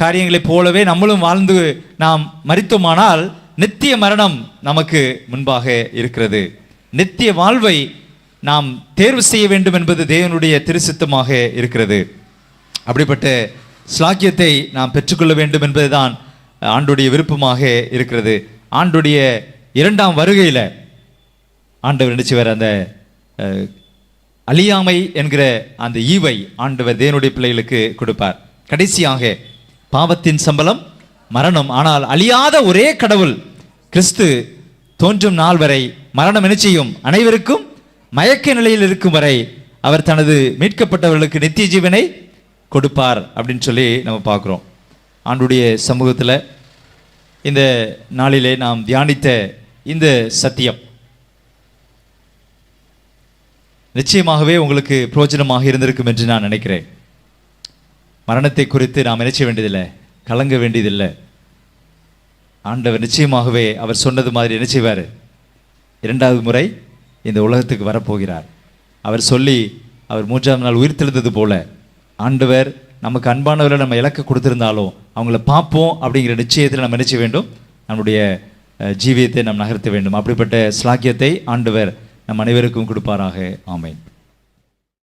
காரியங்களைப் போலவே நம்மளும் வாழ்ந்து நாம் மரித்தோமானால் நித்திய மரணம் நமக்கு முன்பாக இருக்கிறது. நித்திய வாழ்வை நாம் தேர்வு செய்ய வேண்டும் என்பது தேவனுடைய திருச்சித்தமாக இருக்கிறது. அப்படிப்பட்ட ஸ்லாக்கியத்தை நாம் பெற்றுக்கொள்ள வேண்டும் என்பதுதான் ஆண்டுடைய விருப்பமாக இருக்கிறது. ஆண்டுடைய 2ஆம் வருகையில் ஆண்டவர் நினைச்சுவார் அந்த அழியாமை என்கிற அந்த ஈவை ஆண்டவர் தேவனுடைய பிள்ளைகளுக்கு கொடுப்பார். கடைசியாக பாவத்தின் சம்பளம் மரணம், ஆனால் அழியாத ஒரே கடவுள் கிறிஸ்து தோன்றும் நாள் வரை மரணம் என்ன செய்யும்? அனைவருக்கும் மயக்க நிலையில் இருக்கும் வரை அவர் தனது மீட்கப்பட்டவர்களுக்கு நித்திய ஜீவனை கொடுப்பார் அப்படின்னு சொல்லி நம்ம பார்க்குறோம். ஆண்டுடைய சமூகத்தில் இந்த நாளிலே நாம் தியானித்த இந்த சத்தியம் நிச்சயமாகவே உங்களுக்கு பிரயோஜனமாக இருந்திருக்கும் என்று நான் நினைக்கிறேன். மரணத்தை குறித்து நாம் நினைச்ச வேண்டியதில்லை, கலங்க வேண்டியதில்லை. ஆண்டவர் நிச்சயமாகவே அவர் சொன்னது மாதிரி என்ன செய்வார்? 2வது முறை இந்த உலகத்துக்கு வரப்போகிறார். அவர் சொல்லி அவர் 3ஆம் நாள் உயிர்த்தெழுந்தது போல ஆண்டவர் நமக்கு அன்பானவர்களை நம்ம இலக்க கொடுத்திருந்தாலும் அவங்கள பார்ப்போம் அப்படிங்கிற நிச்சயத்தில் நம்ம நினைச்ச வேண்டும். நம்முடைய ஜீவியத்தை நாம் நகர்த்த வேண்டும். அப்படிப்பட்ட ஸ்லாக்கியத்தை ஆண்டவர் நம் அனைவருக்கும் கொடுப்பாராக. ஆமென்.